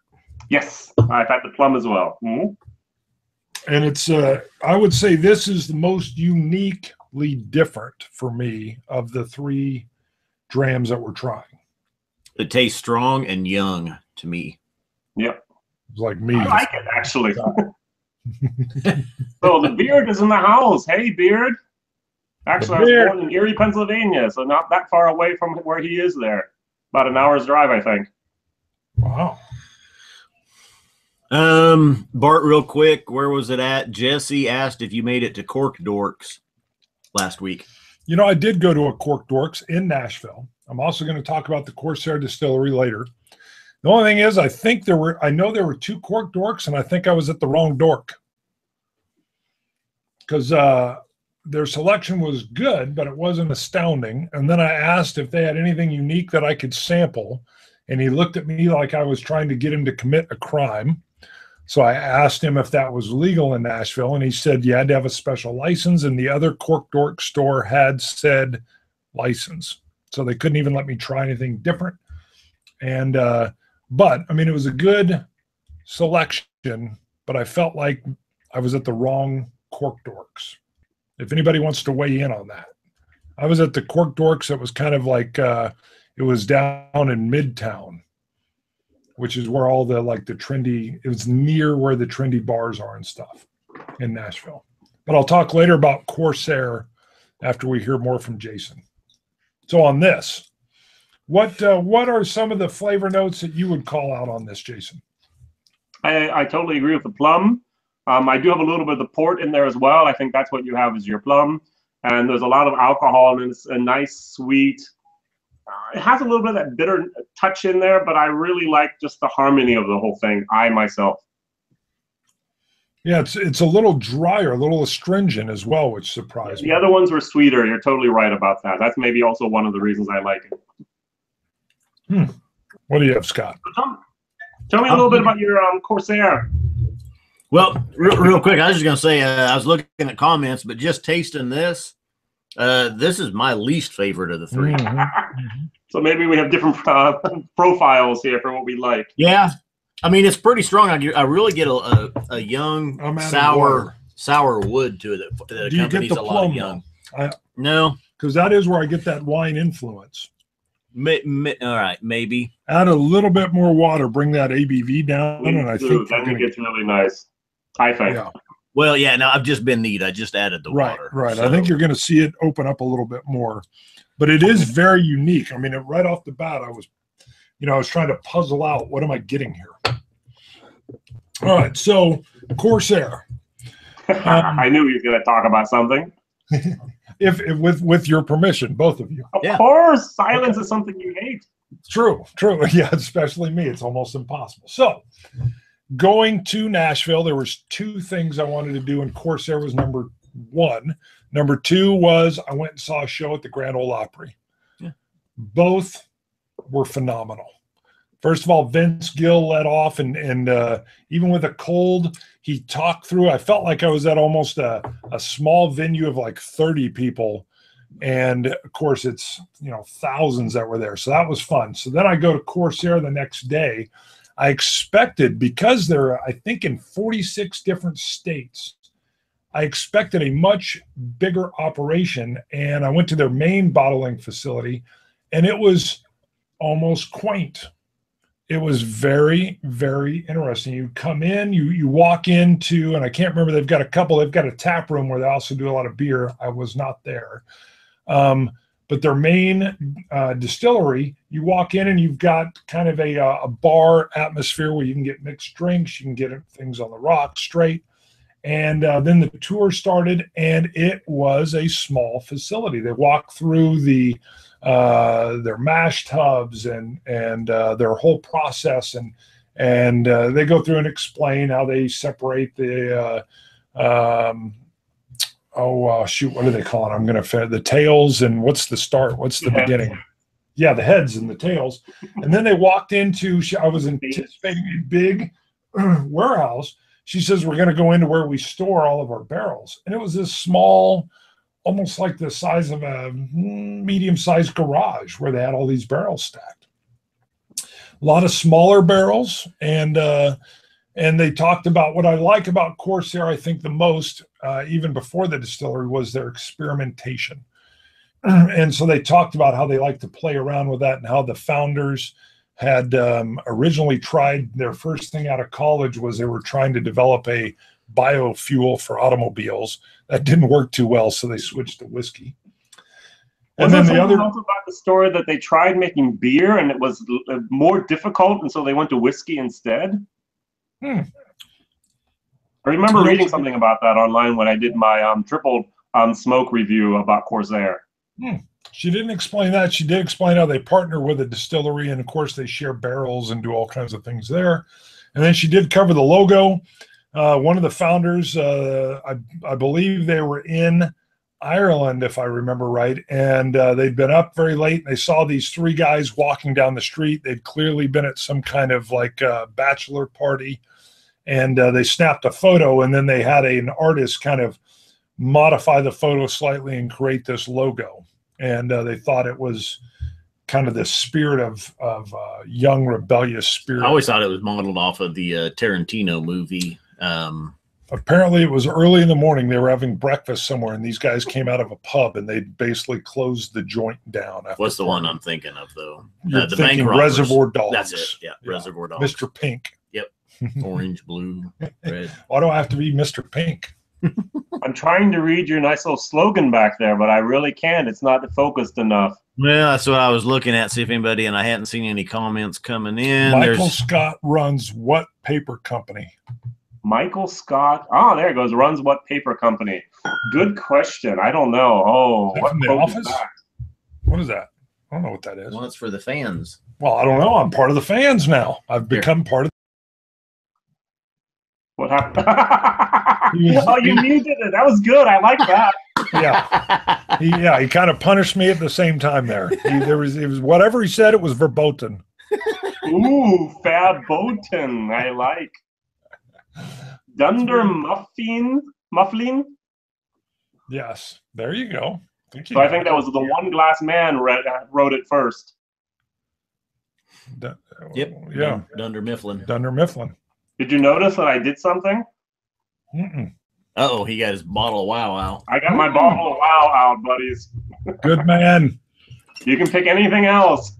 Yes, I've had the plum as well. Mm-hmm. And it's, I would say this is the most uniquely different for me of the 3 drams that we're trying. It tastes strong and young to me. Yep. It's like me. I like it, actually. So the Beard is in the house. Hey, Beard. Actually, I was born in Erie, Pennsylvania, so not that far away from where he is there. About an hour's drive, I think. Wow. Bart, real quick, where was it at? Jesse asked if you made it to Cork Dorks last week. You know, I did go to a Cork Dorks in Nashville. I'm also going to talk about the Corsair Distillery later. The only thing is, I know there were 2 Cork Dorks, and I think I was at the wrong dork. Because their selection was good, but it wasn't astounding. And then I asked if they had anything unique that I could sample, and he looked at me like I was trying to get him to commit a crime. So I asked him if that was legal in Nashville, and he said you had to have a special license, and the other Cork Dork store had said license. So they couldn't even let me try anything different. And but, I mean, it was a good selection, but I felt like I was at the wrong Cork Dorks. If anybody wants to weigh in on that. I was at the Cork Dorks. It was kind of like, it was down in Midtown, which is where all the, like the trendy, it was near where the trendy bars are and stuff in Nashville. But I'll talk later about Corsair after we hear more from Jason. So on this, what are some of the flavor notes that you would call out on this, Jason? I totally agree with the plum. I do have a little bit of the port in there as well. I think that's what you have is your plum. And there's a lot of alcohol, and it's a nice, sweet. It has a little bit of that bitter touch in there, but I really like just the harmony of the whole thing, myself. Yeah, it's a little drier, a little astringent as well, which surprised me. The other ones were sweeter. You're totally right about that. That's maybe also one of the reasons I like it. What do you have, Scott? Tell me a little bit about your Corsair. Well, real quick, I was just going to say, I was looking at comments, but just tasting this, this is my least favorite of the 3. So maybe we have different profiles here for what we like. Yeah. I mean, it's pretty strong. I really get a young, sour wood to it that do accompanies a lot of young. No. Because that is where I get that wine influence. All right, maybe. Add a little bit more water, bring that ABV down, and I think then it gets really nice. I think. Yeah. Well, yeah, no, I've just been neat. I just added the water. Right. So. I think you're going to see it open up a little bit more. But it is very unique. I mean, right off the bat, I was trying to puzzle out, what am I getting here? All right, so Corsair. I knew he was going to talk about something. if with your permission, both of you. Of course, silence is something you hate. True. Yeah, especially me. It's almost impossible. So, going to Nashville, there was 2 things I wanted to do, and Corsair was number 1. Number 2 was I went and saw a show at the Grand Ole Opry. Yeah. Both were phenomenal. First of all, Vince Gill led off, and even with a cold, he talked through. I felt like I was at almost a small venue of like 30 people. And of course, it's thousands that were there. So that was fun. So then I go to Corsair the next day. I expected, because they're, I think, in 46 different states, I expected a much bigger operation. And I went to their main bottling facility, and it was almost quaint. It was very, very interesting. You come in, you walk into, and I can't remember, they've got a tap room where they also do a lot of beer. I was not there. But their main distillery, you walk in and you've got kind of a bar atmosphere where you can get mixed drinks, you can get things on the rocks straight. And then the tour started, and it was a small facility. They walked through their mash tubs and their whole process, and they go through and explain how they separate the what do they call it? I'm going to the tails, and what's the start? What's the beginning? Yeah, the heads and the tails. And then they walked into, I was anticipating a big warehouse. She says, we're going to go into where we store all of our barrels. And it was this small, almost like the size of a medium-sized garage where they had all these barrels stacked. A lot of smaller barrels, and they talked about what I like about Corsair, I think the most, even before the distillery, was their experimentation. And so they talked about how they like to play around with that, and how the founders had originally tried, their first thing out of college was they were trying to develop a biofuel for automobiles. That didn't work too well, so they switched to whiskey. And then the other also about the story that they tried making beer and it was more difficult, and so they went to whiskey instead. I remember reading something about that online when I did my triple smoke review about Corsair. She didn't explain that. She did explain how they partner with a distillery, and of course they share barrels and do all kinds of things there. And then she did cover the logo. One of the founders, I believe they were in Ireland, if I remember right, and they'd been up very late. And they saw these three guys walking down the street. They'd clearly been at some kind of like bachelor party, and they snapped a photo, and then they had an artist kind of modify the photo slightly and create this logo. And they thought it was kind of the spirit of young rebellious spirit. I always thought it was modeled off of the Tarantino movie. Apparently it was early in the morning. They were having breakfast somewhere, and these guys came out of a pub, and they basically closed the joint down. What's the one I'm thinking of, though? You're the thinking bank Reservoir Dogs. That's it. Yeah, Reservoir Dogs. Mr. Pink. Yep. Orange, blue, red. Why do I have to be Mr. Pink? I'm trying to read your nice little slogan back there, but I really can't. It's not focused enough. Well, that's what I was looking at, see if anybody, and I hadn't seen any comments coming in. Michael Scott runs what paper company? Michael Scott. Oh, there it goes. Runs what paper company? Good question. I don't know. Oh, what from the office? What is that? I don't know what that is. Well, it's for the fans. Well, I don't know. I'm part of the fans now. I've become part of. What happened? Oh, you muted it. That was good. I like that. Yeah. He kind of punished me at the same time there. It was whatever he said. It was verboten. Ooh, verboten. I like. Dunder Mufflin. Yes, there you go. So I think that was the One Glass Man wrote it first. Yep. Yeah. Dunder Mifflin. Dunder Mifflin. Did you notice that I did something? Uh-oh, he got his bottle of Wow out. I got my bottle of Wow out, buddies. Good man. You can pick anything else.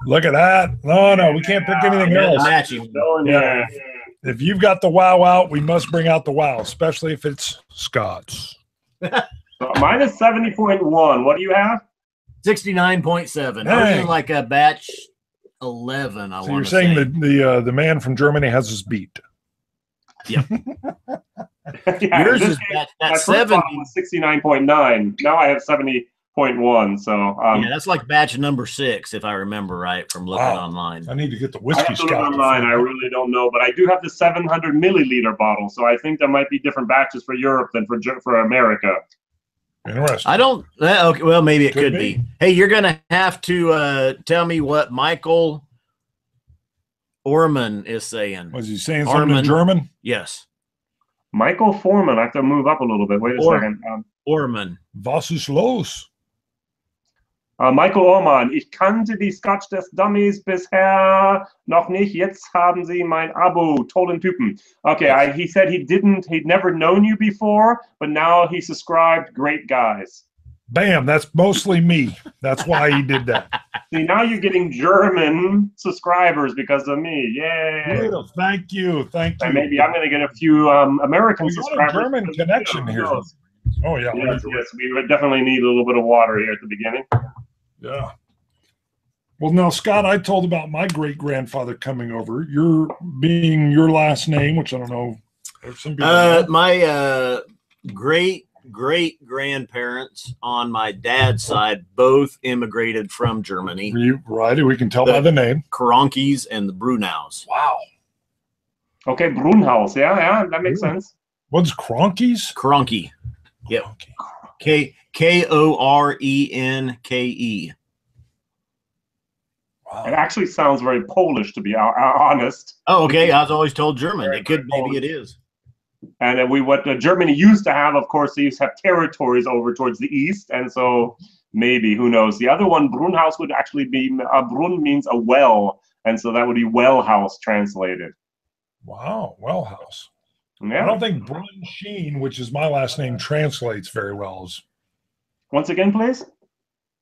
Look at that. No, we can't pick anything else. Yeah. If you've got the Wow out, we must bring out the Wow, especially if it's Scots. So mine is 70.1. What do you have? 69.7. I was like a batch 11. So you're saying that the man from Germany has us beat. Yeah. Yours is batch 70 was 69.9. Now I have 70.1. So yeah, that's like batch number 6, if I remember right from looking online. I need to get the whiskey Scout online. I really don't know, but I do have the 700 milliliter bottle. So I think there might be different batches for Europe than for America. Interesting. I don't. Okay, well, maybe it could be. Hey, you're gonna have to tell me what Michael Orman is saying. Was he saying something in German? Yes. Michael Foreman. I have to move up a little bit. Wait a second. Orman. Was ist los? Michael Orman. Ich kannte die Scotch Test Dummies bisher noch nicht. Jetzt haben sie mein Abo. Tollen Typen. Okay, he said he'd never known you before, but now he subscribed. Great guys. Bam, that's mostly me. That's why he did that. See, now you're getting German subscribers because of me. Yay. Thank you. And maybe I'm going to get a few American subscribers. A German connection here. Oh, yeah. Yes, we definitely need a little bit of water here at the beginning. Yeah. Well, now, Scott, I told about my great-grandfather coming over. Your last name, which I don't know. Some people my great-grandparents on my dad's side both immigrated from Germany. Right, we can tell by the name. Kronkes and the Brunhaus. Wow. Okay, Brunhaus. Yeah, that makes sense. What's Kronkes? Kronke. Yep. K-O-R-E-N-K-E. Wow. It actually sounds very Polish, to be honest. Oh, okay. I was always told German. It could, maybe it is. And what Germany used to have, of course, they used to have territories over towards the east, and so maybe, who knows? The other one, Brunhaus, would actually be, Brunn means a well, and so that would be well house translated. Wow, well house. Yeah. I don't think Brun Sheen, which is my last name, translates very well. Once again, please.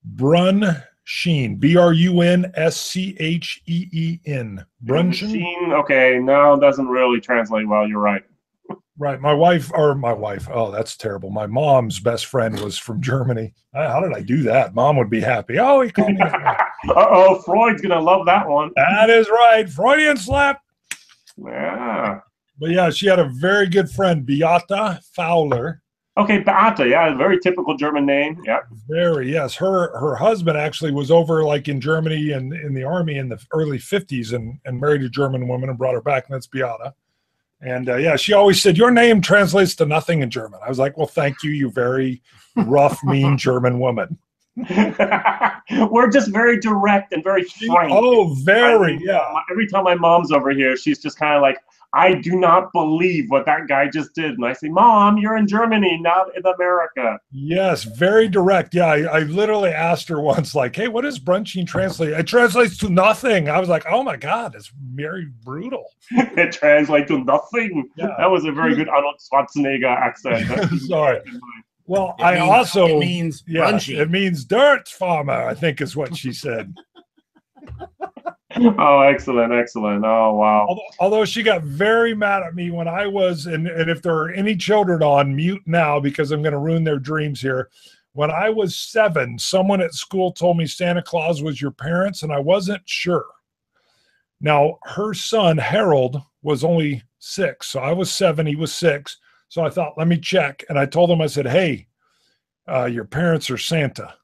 Brun Sheen, B-R-U-N-S-C-H-E-E-N. Brun Sheen. Okay, no, doesn't really translate well. You're right. Right. My wife. Oh, that's terrible. My mom's best friend was from Germany. How did I do that? Mom would be happy. Oh, he called me. Uh-oh, Freud's going to love that one. That is right. Freudian slap. Yeah. But yeah, she had a very good friend, Beata Fowler. Okay, Beate, yeah, very typical German name. Yeah. Very, yes. Her husband actually was over like in Germany and in the army in the early 50s and married a German woman and brought her back, and that's Beata. And yeah, she always said, your name translates to nothing in German. I was like, well, thank you, you very rough, mean German woman. We're just very direct and very frank. Oh, very, yeah. Every time my mom's over here, she's just kind of like, I do not believe what that guy just did. And I say, Mom, you're in Germany, not in America. Yes, very direct. Yeah, I literally asked her once, like, hey, what does brunching translate? It translates to nothing. I was like, oh my God, it's very brutal. It translates to nothing. Yeah. That was a very good Arnold Schwarzenegger accent. Sorry. Well, it means brunching. It means dirt farmer, I think is what she said. Oh, excellent, excellent. Oh, wow. Although she got very mad at me when I was, and if there are any children on, mute now because I'm going to ruin their dreams here. When I was 7, someone at school told me Santa Claus was your parents, and I wasn't sure. Now, her son, Harold, was only 6. So I was 7, he was 6. So I thought, let me check. And I told him, I said, hey, your parents are Santa.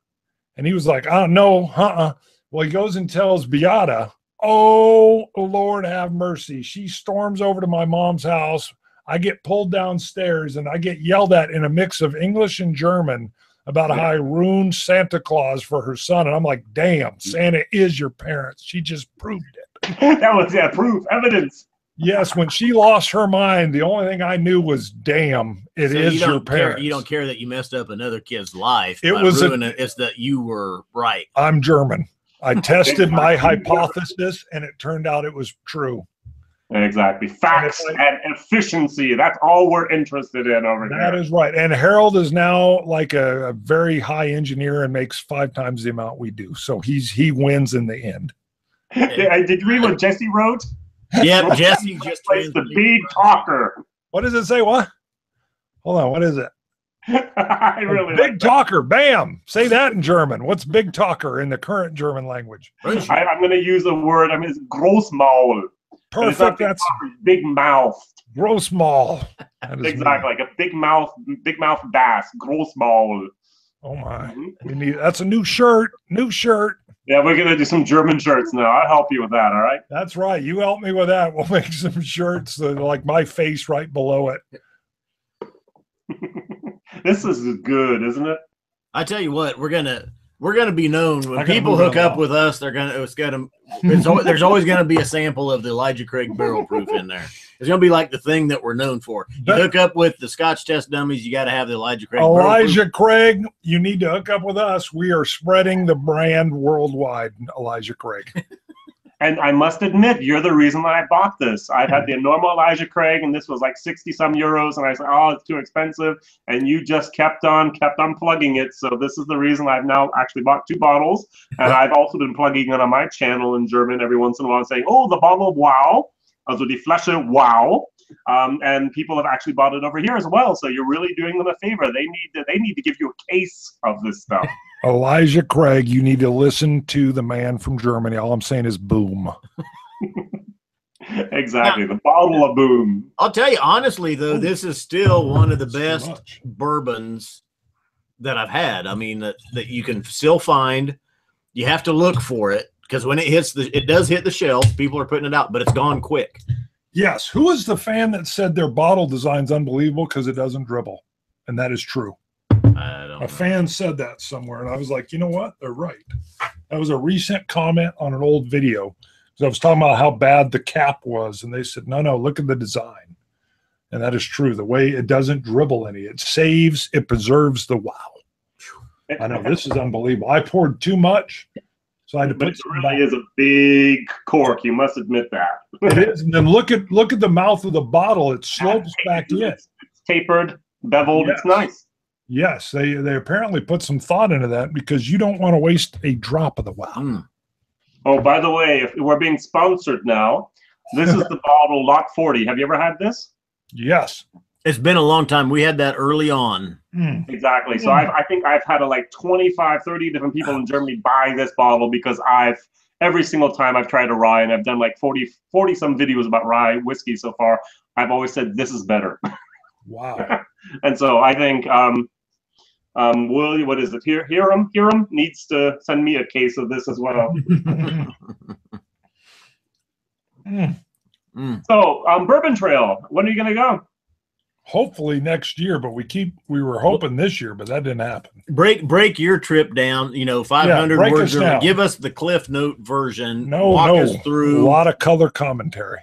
And he was like, oh, no, Well, he goes and tells Beata, oh, Lord have mercy. She storms over to my mom's house. I get pulled downstairs and I get yelled at in a mix of English and German about how I ruined Santa Claus for her son. And I'm like, damn, Santa is your parents. She just proved it. That was proof, evidence. Yes, when she lost her mind, the only thing I knew was, damn, it is your parents. You don't care that you messed up another kid's life. It's that you were right. I'm German. I tested my hypothesis, and it turned out it was true. Exactly. Facts and efficiency. That's all we're interested in over here. That is right. And Harold is now like a very high engineer and makes 5 times the amount we do. So he wins in the end. Did you read what Jesse wrote? Yeah, Jesse just plays the big talker. What does it say? What? Hold on. What is it? I really big talker. Bam. Say that in German. What's big talker in the current German language? I'm going to use a word. I mean, it's Großmaul. Perfect. That's big mouth. Großmaul. Exactly, like a big mouth bass. Großmaul. Oh my! That's a new shirt. New shirt. Yeah, we're gonna do some German shirts now. I'll help you with that. All right. That's right. You help me with that. We'll make some shirts like my face right below it. This is good, isn't it? I tell you what, we're gonna be known when people hook up with us. There's always gonna be a sample of the Elijah Craig barrel proof in there. It's gonna be like the thing that we're known for. You hook up with the Scotch Test Dummies, you got to have the Elijah Craig. Elijah Craig, you need to hook up with us. We are spreading the brand worldwide. Elijah Craig. And I must admit, you're the reason that I bought this. I had the normal Elijah Craig, and this was like 60-some euros, and I said, oh, it's too expensive. And you just kept on plugging it. So this is the reason I've now actually bought 2 bottles. And I've also been plugging it on my channel in German every once in a while, saying, oh, the bottle of wow. Also die Flasche wow. And people have actually bought it over here as well. So you're really doing them a favor. They need to give you a case of this stuff. Elijah Craig, you need to listen to the man from Germany. All I'm saying is boom. Exactly. The bottle of boom. I'll tell you, honestly, though, this is still one of the best bourbons that I've had. I mean, that you can still find. You have to look for it because when it does hit the shelf, people are putting it out, but it's gone quick. Yes. Who was the fan that said their bottle design's unbelievable because it doesn't dribble? And that is true. A fan said that somewhere, and I was like, you know what? They're right. That was a recent comment on an old video. So I was talking about how bad the cap was, and they said, no, look at the design. And that is true. The way it doesn't dribble any. It preserves the wow. I know, this is unbelievable. I poured too much, so I had to put it really is a big cork. You must admit that. It is. And then look at the mouth of the bottle. It slopes back in. It's tapered, beveled. Yes. It's nice. Yes, they apparently put some thought into that because you don't want to waste a drop of the wow. Mm. Oh, by the way, if we're being sponsored now, this is the bottle Lot 40. Have you ever had this? Yes. It's been a long time. We had that early on. Exactly. So I think I've had like 25, 30 different people in Germany buy this bottle because every single time I've tried a rye, and I've done like 40 some videos about rye whiskey so far, I've always said this is better. Wow. And so I think Willie, what is it? Hiram needs to send me a case of this as well. So Bourbon Trail, when are you gonna go? Hopefully next year, but we were hoping this year, but that didn't happen. Break your trip down, 500 words. Give us the Cliff Note version. Walk us through. A lot of color commentary.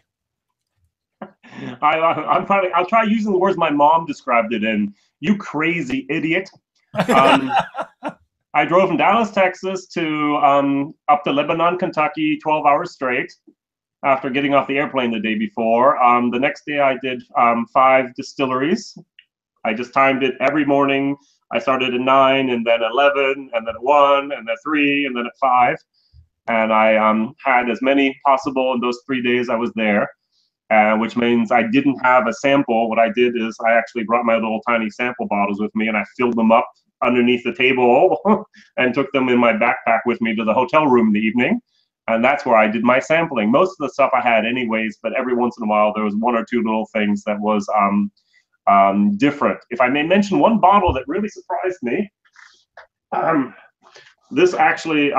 I'll try using the words my mom described it in. You crazy idiot. I drove from Dallas, Texas to up to Lebanon, Kentucky, 12 hours straight after getting off the airplane the day before. The next day I did 5 distilleries. I just timed it every morning. I started at 9 and then 11 and then 1 and then 3 and then at 5. And I had as many possible in those 3 days I was there, which means I didn't have a sample. What I did is I actually brought my little tiny sample bottles with me and I filled them up underneath the table and took them in my backpack with me to the hotel room in the evening. And that's where I did my sampling. Most of the stuff I had anyways, but every once in a while there was 1 or 2 little things that was different. If I may mention one bottle that really surprised me, this actually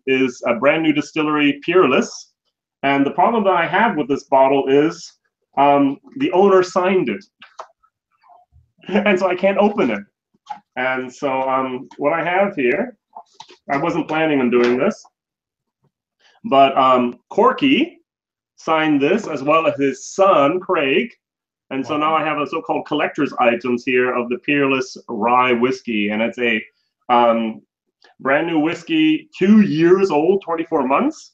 is a brand new distillery, Peerless. And the problem that I have with this bottle is the owner signed it. And so I can't open it. And so what I have here, I wasn't planning on doing this, but Corky signed this as well as his son, Craig. And so now I have a so-called collector's items here of the Peerless Rye Whiskey. And it's a brand new whiskey, 2 years old, 24 months.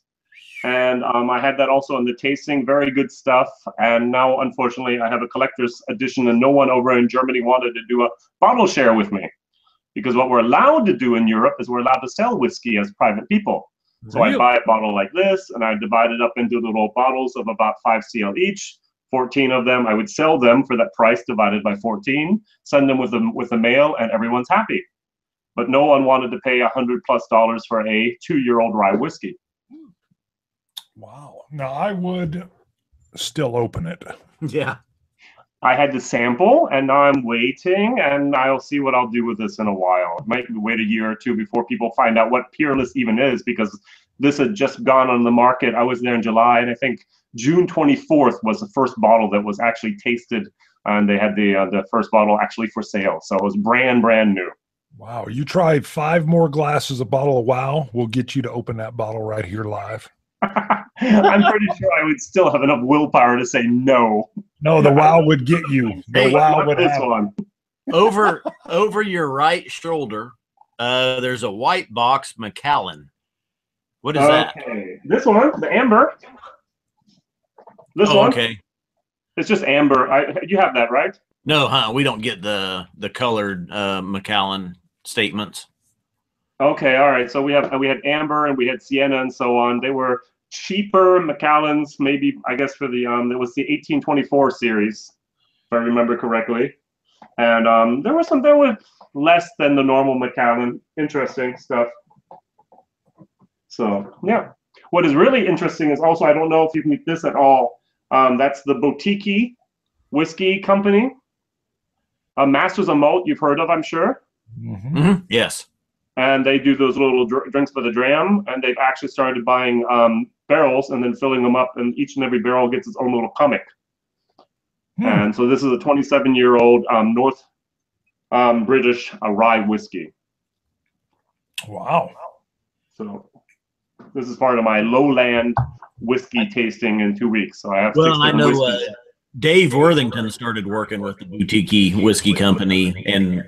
And I had that also in the tasting, very good stuff. And now, unfortunately, I have a collector's edition, and no one over in Germany wanted to do a bottle share with me. Because what we're allowed to do in Europe is we're allowed to sell whiskey as private people. So I buy a bottle like this, and I divide it up into little bottles of about 5 cl each, 14 of them. I would sell them for that price divided by 14, send them with the mail, and everyone's happy. But no one wanted to pay $100+ for a 2-year-old rye whiskey. Wow. Now, I would still open it. Yeah. I had to sample, and now I'm waiting, and I'll see what I'll do with this in a while. It might wait a year or 2 before people find out what Peerless even is, because this had just gone on the market. I was there in July, and I think June 24th was the first bottle that was actually tasted, and they had the first bottle actually for sale. So it was brand new. Wow. You try 5 more glasses, a bottle of Wow, we'll get you to open that bottle right here live. I'm pretty sure I would still have enough willpower to say no. No, the Wow would get you. The Wow would this have one. Over your right shoulder, there's a white box Macallan. What is that? This one, the amber. This one. Okay. It's just amber. You have that, right? No, we don't get the colored Macallan statements. Okay, all right. So we had amber and we had sienna and so on. They were cheaper Macallans, maybe I guess for the it was the 1824 series, if I remember correctly. And there were less than the normal Macallan. Interesting stuff. So yeah, what is really interesting is also, I don't know if you can meet this at all. That's the Boutique Whiskey Company. Masters of Malt, you've heard of, I'm sure. Mm-hmm. Yes. And they do those little drinks for the dram, and they've actually started buying barrels and then filling them up, and each and every barrel gets its own little comic. And so this is a 27-year-old North British rye whiskey. Wow. So this is part of my lowland whiskey tasting in 2 weeks. So I have 6 I know whiskeys. Dave Worthington started working with the Boutique Whiskey Company, and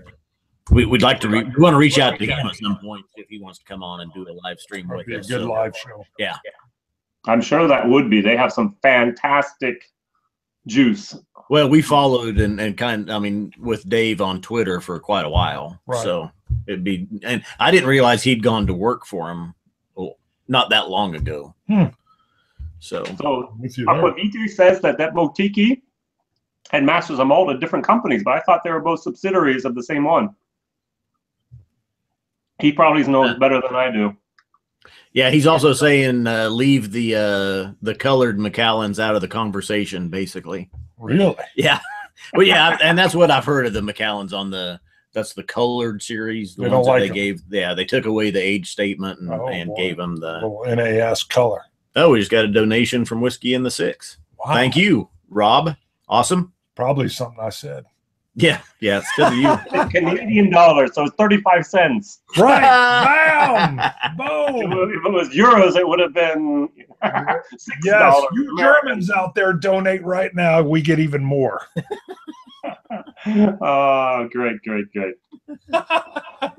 we'd like to we want to reach out to him at some point if he wants to come on and do a live stream with us. Good live show. Yeah. I'm sure that would be. They have some fantastic juice. Well, we followed and with Dave on Twitter for quite a while. Right. So it'd be, and I didn't realize he'd gone to work for him not that long ago. So Aquavite says that Boutique and Masters of Malt at different companies, but I thought they were both subsidiaries of the same one. He probably knows better than I do. Yeah, he's also saying leave the colored Macallans out of the conversation, basically. Really? Yeah. Well, yeah, and that's what I've heard of the Macallans on that's the colored series. The ones that they gave, they took away the age statement and gave them the little NAS color. Oh, we just got a donation from Whiskey in the Six. Wow. Thank you, Rob. Awesome. Probably something I said. Yeah, it's because of you. Canadian dollars, so it's 35 cents. Right. Bam! Boom! If it was euros, it would have been $6. Yes, you Germans out there donate right now. We get even more. Oh, great.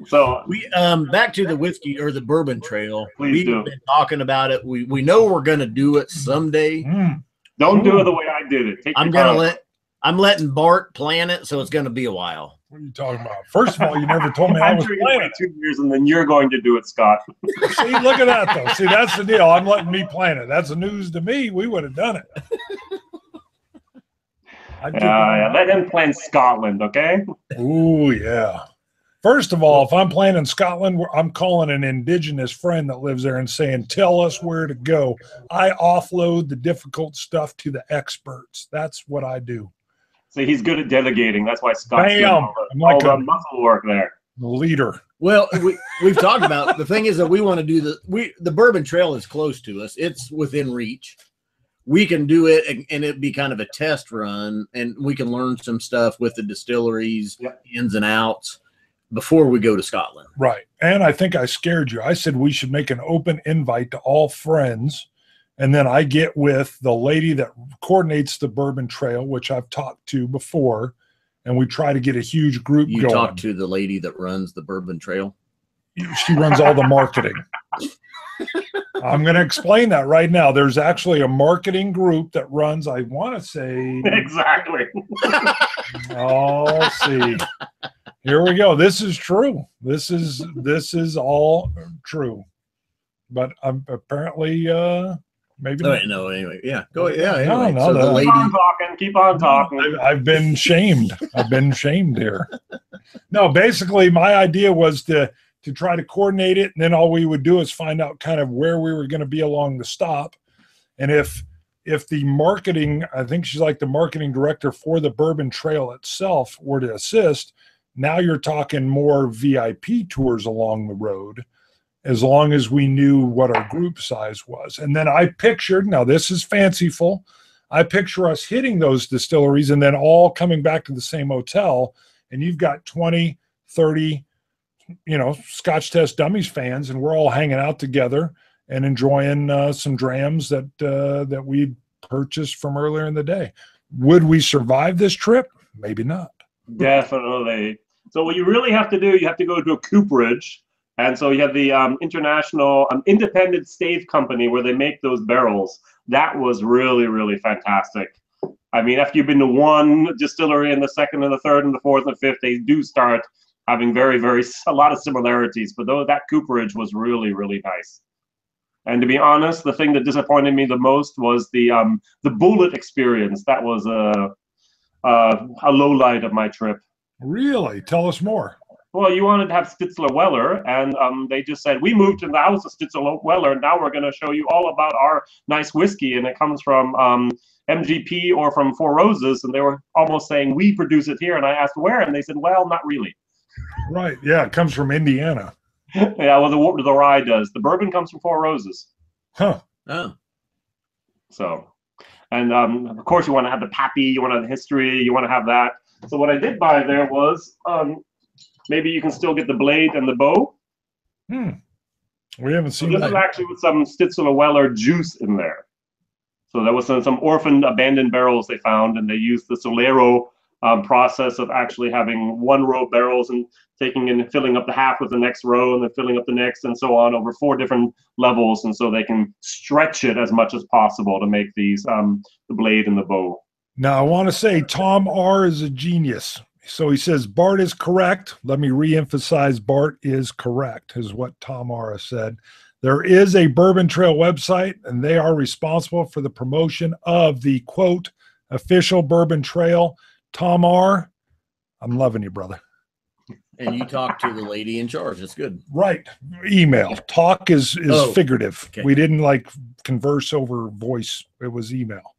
So we back to the whiskey or the bourbon trail. We've been talking about it. We know we're gonna do it someday. Don't do it the way I did it. I'm letting Bart plan it, so it's gonna be a while. What are you talking about? First of all, you never told me I was planning 2 years, and then you're going to do it, Scott. See, look at that though. See, that's the deal. I'm letting me plan it. That's the news to me. We would have done it. Let him plan Scotland, okay? Oh, yeah. First of all, if I'm planning Scotland, I'm calling an indigenous friend that lives there and saying, tell us where to go. I offload the difficult stuff to the experts. That's what I do. So he's good at delegating. That's why Scott's doing all the muscle work there. The leader. Well, we've talked about the thing is that we want to do the bourbon trail is close to us. It's within reach. We can do it, and it'd be kind of a test run, and we can learn some stuff with the distilleries, ins and outs, before we go to Scotland. Right. And I think I scared you. I said we should make an open invite to all friends, and then I get with the lady that coordinates the bourbon trail, which I've talked to before, and we try to get a huge group going. You talk to the lady that runs the bourbon trail? She runs all the marketing. I'm going to explain that right now. There's actually a marketing group that runs, I want to say. Exactly. Oh, see. Here we go. This is true. This is all true. But I'm apparently maybe. No, anyway. Yeah. Go. Yeah. Anyway. No, so the lady. Keep on talking. I've been shamed. I've been shamed here. No, basically, my idea was to try to coordinate it, and then all we would do is find out kind of where we were going to be along the stop. And if the marketing, I think she's like the marketing director for the bourbon trail itself, were to assist, now you're talking more VIP tours along the road, as long as we knew what our group size was. And then I pictured, now this is fanciful, I picture us hitting those distilleries and then all coming back to the same hotel, and you've got 20, 30, Scotch Test Dummies fans, and we're all hanging out together and enjoying some drams that we purchased from earlier in the day. Would we survive this trip? Maybe not. Definitely. So what you really have to do, you have to go to a cooperage, and so you have the international independent stave company where they make those barrels. That was really, really fantastic. I mean, after you've been to one distillery and the second and the third and the fourth and the fifth, they do start having a lot of similarities, but that cooperage was really, really nice. And to be honest, the thing that disappointed me the most was the bullet experience. That was a low light of my trip. Really? Tell us more. Well, you wanted to have Stitzler Weller, and they just said, we moved to the house of Stitzler Weller, and now we're going to show you all about our nice whiskey, and it comes from MGP or from Four Roses, and they were almost saying, we produce it here, and I asked where, and they said, well, not really. Right. Yeah, it comes from Indiana. Yeah, well, the rye does. The bourbon comes from Four Roses. Huh. Oh. So, and of course, you want to have the pappy, you want to have the history, you want to have that. So what I did buy there was maybe you can still get the blade and the bow. We haven't seen that. This is actually with some Stitzler Weller juice in there. So there was some orphaned abandoned barrels they found, and they used the Solero process of actually having one row of barrels and taking and filling up the half with the next row and then filling up the next and so on over 4 different levels, and so they can stretch it as much as possible to make these the blade and the bow. Now I want to say Tom R is a genius. So he says Bart is correct. Let me reemphasize Bart is correct, is what Tom R said. There is a Bourbon Trail website, and they are responsible for the promotion of the, quote, Official Bourbon Trail. Tom R., I'm loving you, brother. And you talked to the lady in charge. That's good. Right. Email. Talk is figurative. Okay. We didn't like converse over voice. It was email.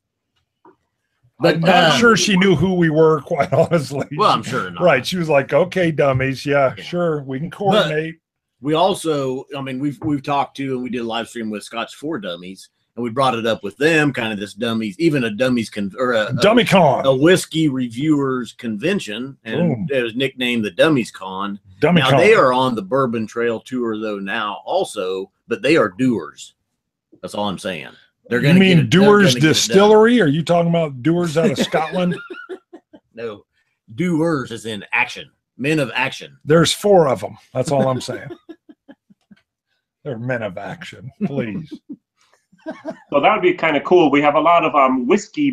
But I'm not sure she knew who we were, quite honestly. Well, I'm sure not. Right. She was like, okay, dummies. Yeah, sure. We can coordinate. But we also, I mean, we've talked to, and we did a live stream with Scotch for Dummies, and we brought it up with them, kind of this dummies, even a dummies Dummy Con, a whiskey reviewers convention, and it was nicknamed the Dummies Con. Now they are on the Bourbon Trail tour though now also, but they are doers. That's all I'm saying. They're going to mean Doers Distillery? Are you talking about Doers out of Scotland? No, doers is in action. Men of action. There's 4 of them. That's all I'm saying. They're men of action, please. So that would be kind of cool. We have a lot of whiskey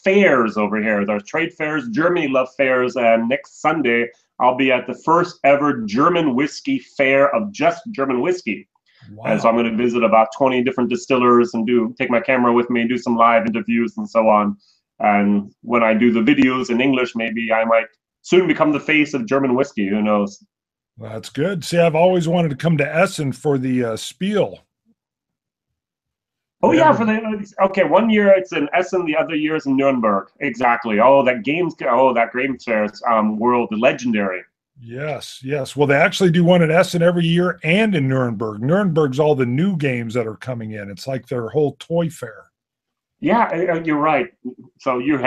fairs over here. There's trade fairs. Germany love fairs. And next Sunday, I'll be at the first ever German whiskey fair of just German whiskey. Wow. And so I'm going to visit about 20 different distillers and take my camera with me and do some live interviews and so on. And when I do the videos in English, maybe I might soon become the face of German whiskey. Who knows? That's good. See, I've always wanted to come to Essen for the Spiel. Oh yeah, okay. 1 year it's in Essen, the other year is in Nuremberg. Exactly. Oh, that games fair's world legendary. Yes, yes. Well, they actually do one in Essen every year and in Nuremberg. Nuremberg's all the new games that are coming in. It's like their whole toy fair. Yeah, you're right. So you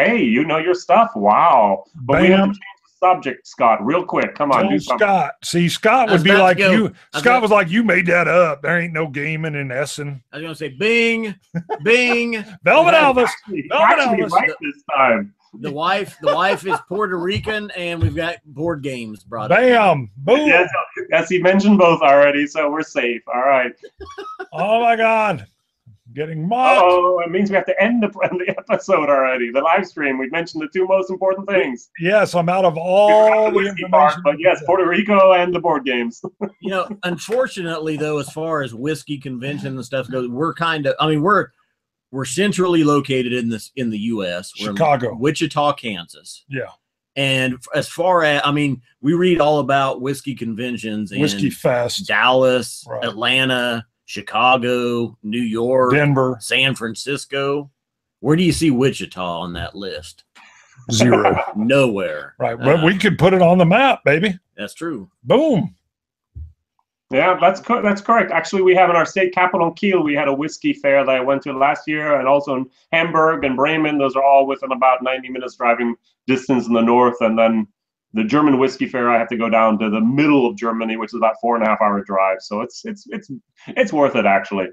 know your stuff. Wow. But we have to change the subject, Scott, real quick. Come on, do something. Scott. See, Scott would be like you. Scott was like, you made that up. There ain't no gaming in Essen. I was going to say, bing, bing. Velvet Elvis. Velvet Elvis. Right this time. The wife is Puerto Rican, and we've got board games brought Bam! Boom! Yes, he mentioned both already, so we're safe. All right. Oh my God. Getting mocked. Oh, it means we have to end the episode already. The live stream. We mentioned the 2 most important things. Yes, I'm out of all the information. Part, but yes, Puerto Rico and the board games. You know, unfortunately, though, as far as whiskey convention and stuff goes, we're centrally located in the U.S. Chicago, Wichita, Kansas. Yeah. And as far as, we read all about whiskey conventions and Whiskey Fest, Dallas, right, Atlanta, Chicago, New York, Denver, San Francisco. Where do you see Wichita on that list? 0. Nowhere. Right. But we could put it on the map, baby. That's true. Boom. Yeah, that's correct. Actually, we have in our state capital, Kiel, we had a whiskey fair that I went to last year, and also in Hamburg and Bremen. Those are all within about 90 minutes driving distance in the north. And then the German whiskey fair, I have to go down to the middle of Germany, which is about 4.5-hour drive. So it's worth it, actually.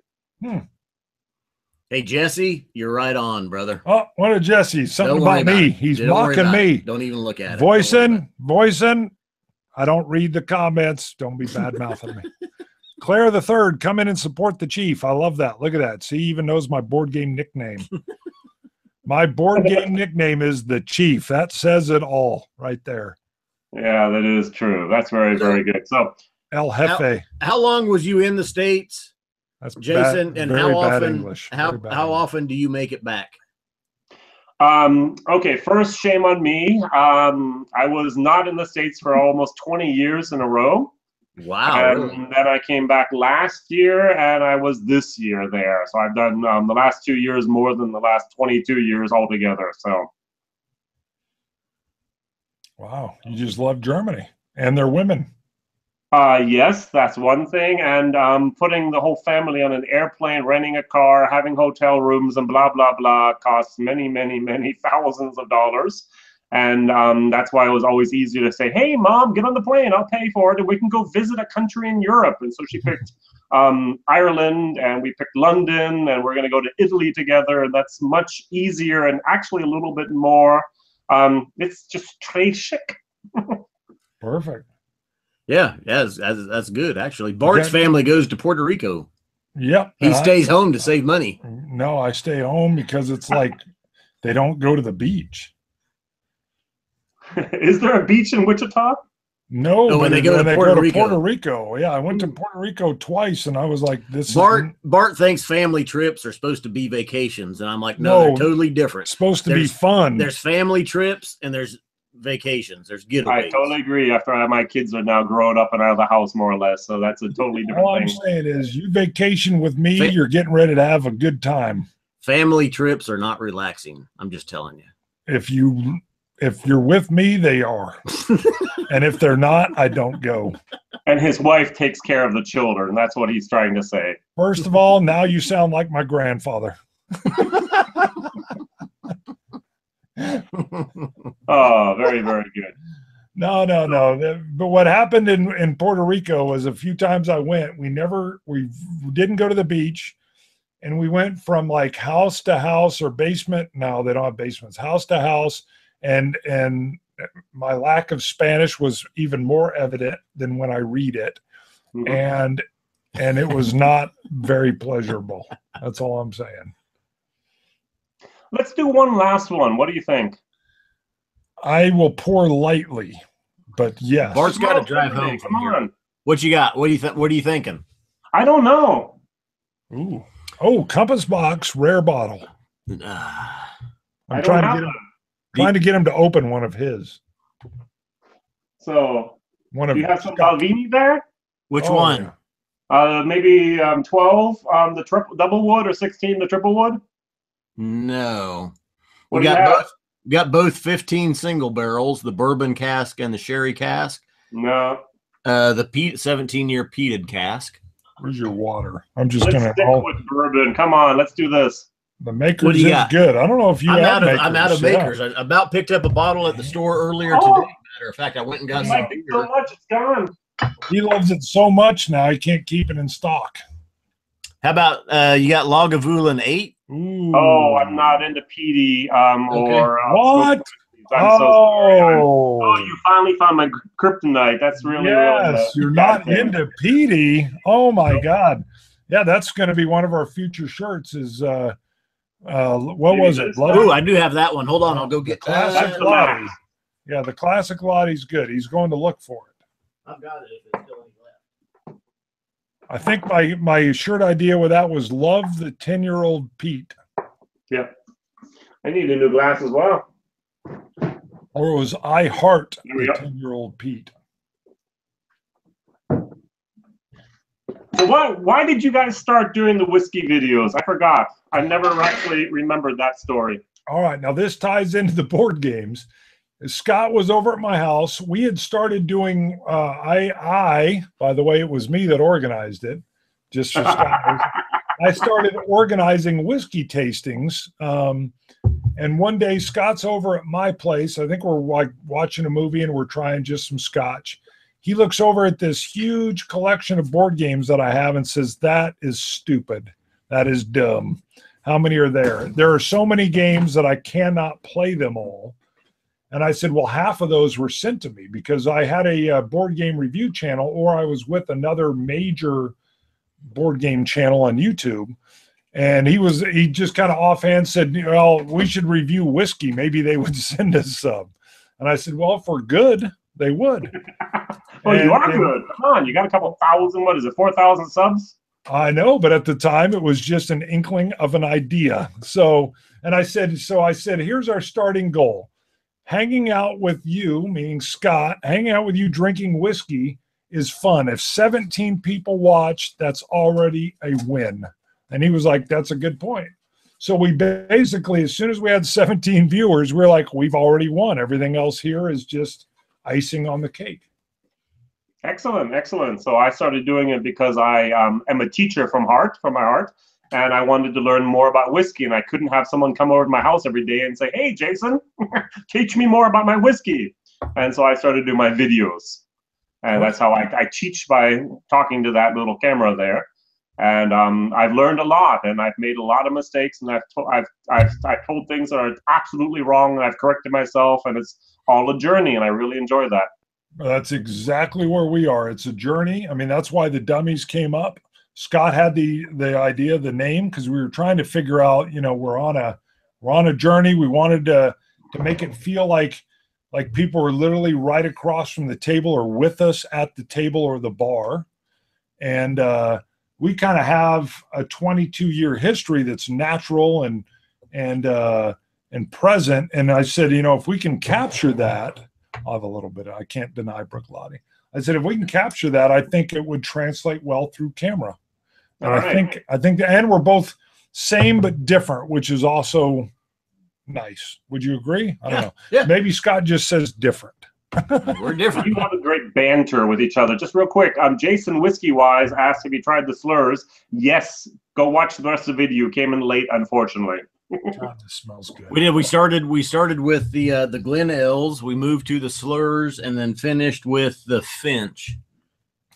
Hey, Jesse, you're right on, brother. Oh, what a Jesse. Something about me. He's mocking me. Don't even look at it. Voicing. I don't read the comments. Don't be bad-mouthing me. Claire the Third, come in and support the chief. I love that. Look at that. See, he even knows my board game nickname. My board game nickname is the Chief. That says it all right there. Yeah, that is true. That's very, very good. So, El Jefe. How long was you in the States, that's Jason? Bad, and how often do you make it back? Okay, first, shame on me. I was not in the States for almost 20 years in a row. Wow. And then I came back last year, and I was this year there. So I've done the last 2 years more than the last 22 years altogether. So. Wow, you just love Germany and their women. Yes, that's one thing. And putting the whole family on an airplane, renting a car, having hotel rooms, and blah, blah, blah costs many, many, many thousands of dollars. And that's why it was always easier to say, hey, Mom, get on the plane. I'll pay for it. And we can go visit a country in Europe. And so she picked Ireland, and we picked London, and we're going to go to Italy together. And that's much easier and actually a little bit more. It's just très chic. Perfect. Yeah, that's good, actually. Bart's family goes to Puerto Rico. Yep. He stays home to save money. No, I stay home because it's like they don't go to the beach. Is there a beach in Wichita? No, when they go to Puerto Rico. Yeah, I went to Puerto Rico twice, and I was like, "This." Bart thinks family trips are supposed to be vacations, and I'm like, no, they're totally different. It's supposed to be fun. There's family trips and there's vacations. There's getaways. I totally agree. After my kids are now grown up and out of the house more or less, so that's a totally different All thing. I'm saying is, you vacation with me, you're getting ready to have a good time. Family trips are not relaxing. I'm just telling you. If you're with me, they are. And if they're not, I don't go. And his wife takes care of the children. That's what he's trying to say. First of all, now you sound like my grandfather. Oh, very, very good. No. But what happened in Puerto Rico was a few times I went, we didn't go to the beach. And we went from like house to house or basement. No, they don't have basements. House to house. And my lack of Spanish was even more evident than when I read it. And it was not very pleasurable. That's all I'm saying. Let's do one last one. What do you think? I will pour lightly, but yes. Bart's got to drive home. Come on. What you got? What are you thinking? I don't know. Ooh. Oh, Compass Box rare bottle. I'm trying to get him to open one of his. So, do you have some Balvenie there? Which one? Yeah. Maybe 12 the double wood or 16 the triple wood? No. What We got both 15 single barrels, the bourbon cask and the sherry cask. No. The 17-year peated cask. Where's your water? I'm just Let's gonna stick with bourbon. Come on, let's do this. The Makers is good. I don't know if I'm out of Makers. I about picked up a bottle at the store earlier today. Matter of fact, I went and got some beer. So much, it's gone. He loves it so much now he can't keep it in stock. How about you got Lagavulin 8? Ooh. Oh, I'm not into peaty or what? I'm so sorry. You finally found my kryptonite. That's really you're not into peaty. Oh my God. Yeah, that's going to be one of our future shirts. Is what was it? Ooh, I do have that one. Hold on, I'll go get Classic Laddie. Yeah, the Classic Laddie's good. He's going to look for it. I've got it if it's still left. I think my shirt idea with that was love the 10-year-old Pete. Yeah. I need a new glass as well. Or it was I heart the 10-year-old Pete. So why did you guys start doing the whiskey videos? I forgot. I never actually remembered that story. All right. Now this ties into the board games. Scott was over at my house. We had started doing, by the way, it was me that organized it. Just for Scott. I started organizing whiskey tastings. And one day Scott's over at my place. I think we're like watching a movie and we're trying just some scotch. He looks over at this huge collection of board games that I have and says, that is stupid. That is dumb. How many are there? There are so many games that I cannot play them all. And I said, well, half of those were sent to me because I had a board game review channel, or I was with another major board game channel on YouTube. And he just kind of offhand said, well, we should review whiskey. Maybe they would send us some. And I said, well, if we're good, they would. You are good. Come on, you got a couple thousand, 4,000 subs? I know, but at the time it was just an inkling of an idea. So I said, here's our starting goal. Hanging out with you, meaning Scott, hanging out with you drinking whiskey is fun. If 17 people watch, that's already a win. And he was like, that's a good point. So we basically, as soon as we had 17 viewers, we're like, we've already won. Everything else here is just icing on the cake. Excellent, excellent. So I started doing it because I am a teacher from my heart, and I wanted to learn more about whiskey, and I couldn't have someone come over to my house every day and say, hey, Jason, teach me more about my whiskey. And so I started doing my videos. And that's how I teach, by talking to that little camera there. And I've learned a lot, and I've made a lot of mistakes, and I've told things that are absolutely wrong, and I've corrected myself, and it's all a journey, and I really enjoy that. That's exactly where we are. It's a journey. I mean, that's why the dummies came up. Scott had the idea, the name, because we were trying to figure out, we're on a journey. We wanted to make it feel like Like people are literally right across from the table or with us at the table or the bar. And we kind of have a 22-year history that's natural and present. And I said, you know, if we can capture that, I'll have a little bit. I can't deny Bruichladdie. I said, if we can capture that, I think it would translate well through camera. And I think, and we're both same but different, which is also nice. Would you agree? I don't know. Yeah. Maybe Scott just says different. We're different. You have a great banter with each other. Just real quick, Jason Whiskey Wise asked if you tried the Slyrs. Yes, go watch the rest of the video. Came in late, unfortunately. God, this smells good. We did. We started with the Glen Els. We moved to the Slyrs and then finished with the Finch.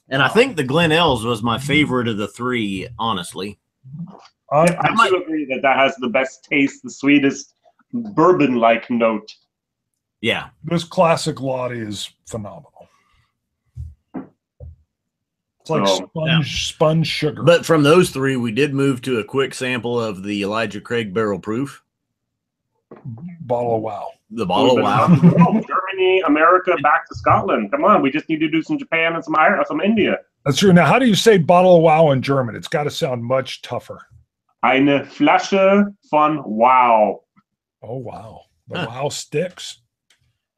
And I think the Glen Els was my favorite of the three, honestly. I do agree that has the best taste, the sweetest bourbon-like note. Yeah. This classic Laddie is phenomenal. It's like sponge sugar. But from those three, we did move to a quick sample of the Elijah Craig Barrel Proof. Bottle of Wow. The bottle of Wow. Germany, America, back to Scotland. Come on, we just need to do some Japan and some India. That's true. Now, how do you say bottle of Wow in German? It's got to sound much tougher. Eine Flasche von Wow. Oh, wow. The Wow sticks.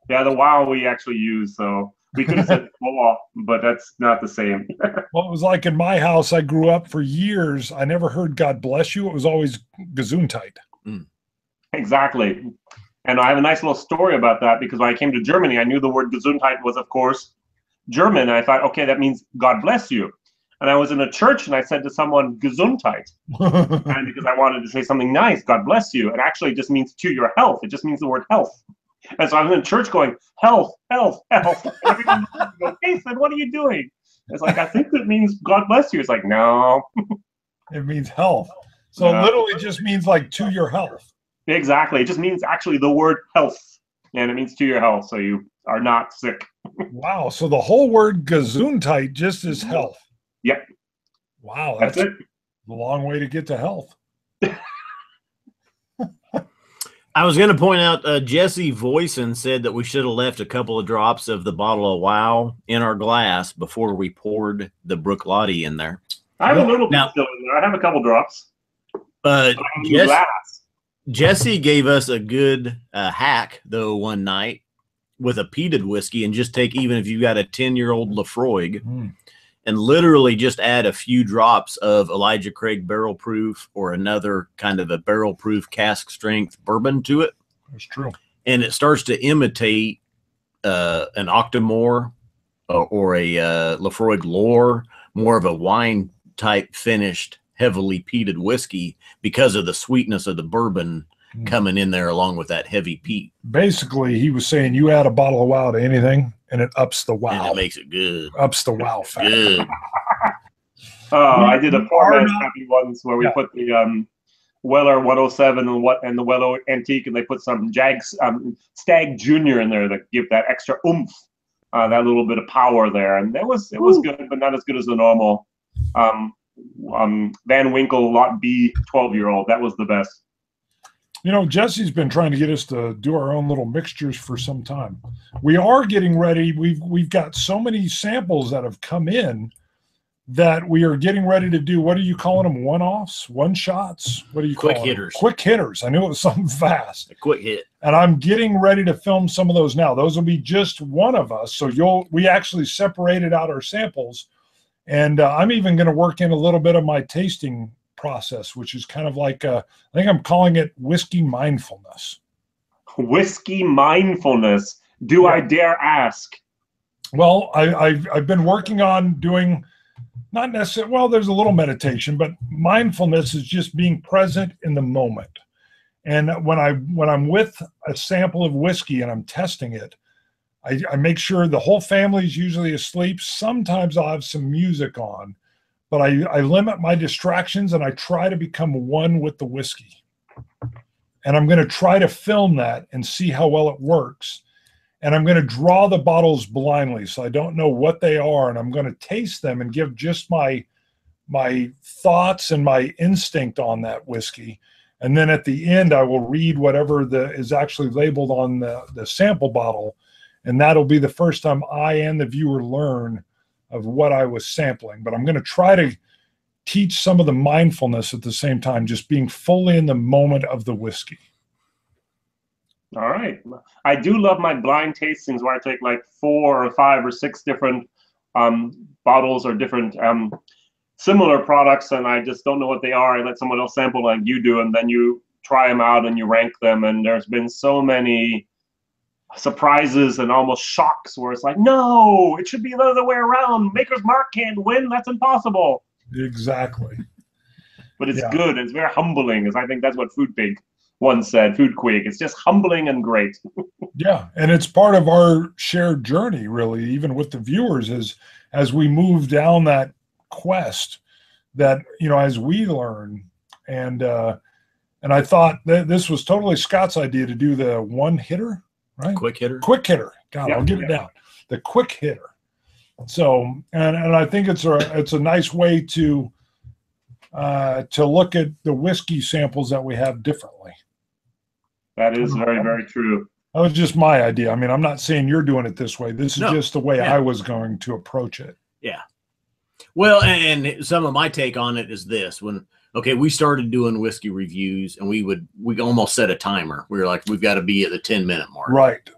Yeah, the Wow we actually use, so we could have said Wow, but that's not the same. Well, it was like in my house, I grew up for years. I never heard God bless you. It was always Gesundheit. Exactly. And I have a nice little story about that because when I came to Germany, I knew the word Gesundheit was, of course, German. And I thought, okay, that means God bless you. And I was in a church and I said to someone, Gesundheit. And because I wanted to say something nice, God bless you. And actually it just means to your health. It just means the word health. And so I was in church going, health, health, health. Everyone goes, hey, son, what are you doing? It's like, I think that means God bless you. It's like, no. It means health. So literally it just means like to your health. Exactly. It just means actually the word health. And it means to your health. So you are not sick. Wow. So the whole word Gesundheit just is health. Yep. Wow. That's it. A long way to get to health. I was going to point out, Jesse Voisin said that we should have left a couple of drops of the bottle of Wow in our glass before we poured the Bruichladdie in there. I have a little bit still in there. I have a couple drops. Jesse gave us a good hack, though, one night with a peated whiskey, and just take, even if you've got a 10-year-old Lafroig, and literally just add a few drops of Elijah Craig Barrel Proof or another kind of a barrel proof cask strength bourbon to it. That's true. And it starts to imitate an Octomore or a Lafroig Lore, more of a wine type finished, heavily peated whiskey because of the sweetness of the bourbon coming in there along with that heavy peat. Basically, he was saying you add a bottle of Wow to anything and it ups the Wow. And it makes it good. Ups the Wow factor. Good. I did a poor man's happy once where we put the Weller 107 and the Weller Antique, and they put some Stag Junior in there that give that extra oomph, that little bit of power there, and it was good, but not as good as the normal Van Winkle Lot B 12-year-old. That was the best. You know, Jesse's been trying to get us to do our own little mixtures for some time. We are getting ready. We've got so many samples that have come in that we are getting ready to do. What are you calling them? One-offs? One-shots? What do you call them? Quick hitters. Quick hitters. I knew it was something fast. A quick hit. And I'm getting ready to film some of those now. Those will be just one of us. So we actually separated out our samples. And I'm even going to work in a little bit of my tasting process, which is kind of like, I think I'm calling it whiskey mindfulness. Whiskey mindfulness. Do I dare ask? Well, I've been working on doing, not necessarily, well, there's a little meditation, but mindfulness is just being present in the moment. And when I'm with a sample of whiskey and I'm testing it, I make sure the whole family is usually asleep. Sometimes I'll have some music on, but I limit my distractions and I try to become one with the whiskey. And I'm going to try to film that and see how well it works. And I'm going to draw the bottles blindly, so I don't know what they are. And I'm going to taste them and give just my thoughts and my instinct on that whiskey. And then at the end, I will read whatever is actually labeled on the sample bottle and that'll be the first time I and the viewer learn of what I was sampling. But I'm going to try to teach some of the mindfulness at the same time, just being fully in the moment of the whiskey. All right. I do love my blind tastings where I take like 4 or 5 or 6 different bottles or different similar products, and I just don't know what they are. I let someone else sample like you do, and then you try them out and you rank them. And there's been so many surprises and almost shocks where it's like, no, it should be the other way around. Maker's Mark can't win. That's impossible. Exactly. But it's good. It's very humbling, as I think that's what Food Pig once said, Food Quig. It's just humbling and great. Yeah, and it's part of our shared journey, really, even with the viewers, is as we move down that quest, that, you know, as we learn. And I thought that this was totally Scott's idea to do the one hitter, right? Quick hitter. Quick hitter. God, I'll get it down. The quick hitter. So, and I think it's a nice way to look at the whiskey samples that we have differently. That is very, very true. That was just my idea. I mean, I'm not saying you're doing it this way. This is just the way I was going to approach it. Yeah. Well, and some of my take on it is this: we started doing whiskey reviews, and we almost set a timer. We were like, we've got to be at the 10-minute mark. Right.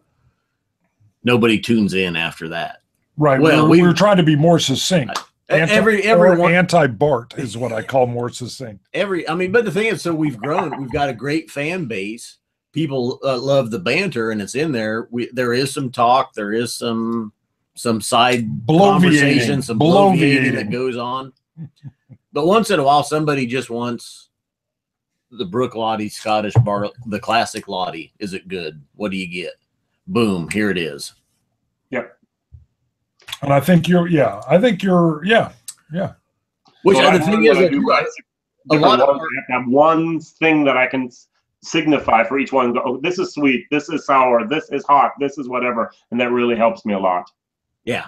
Nobody tunes in after that. Right. Well, we were trying to be more succinct. Everyone anti-Bart is what I call more succinct. But the thing is, so we've grown. We've got a great fan base. People love the banter, and it's in there. There is some talk. There is some side conversation, some bloviating that goes on. But once in a while, somebody just wants the Bruichladdie Scottish bar, the classic Laddie. Is it good? What do you get? Boom, here it is. Yep. And I think you're. Which so the thing is, a lot of have one thing that I can signify for each one. Go, oh, this is sweet. This is sour. This is hot. This is whatever, and that really helps me a lot. Yeah.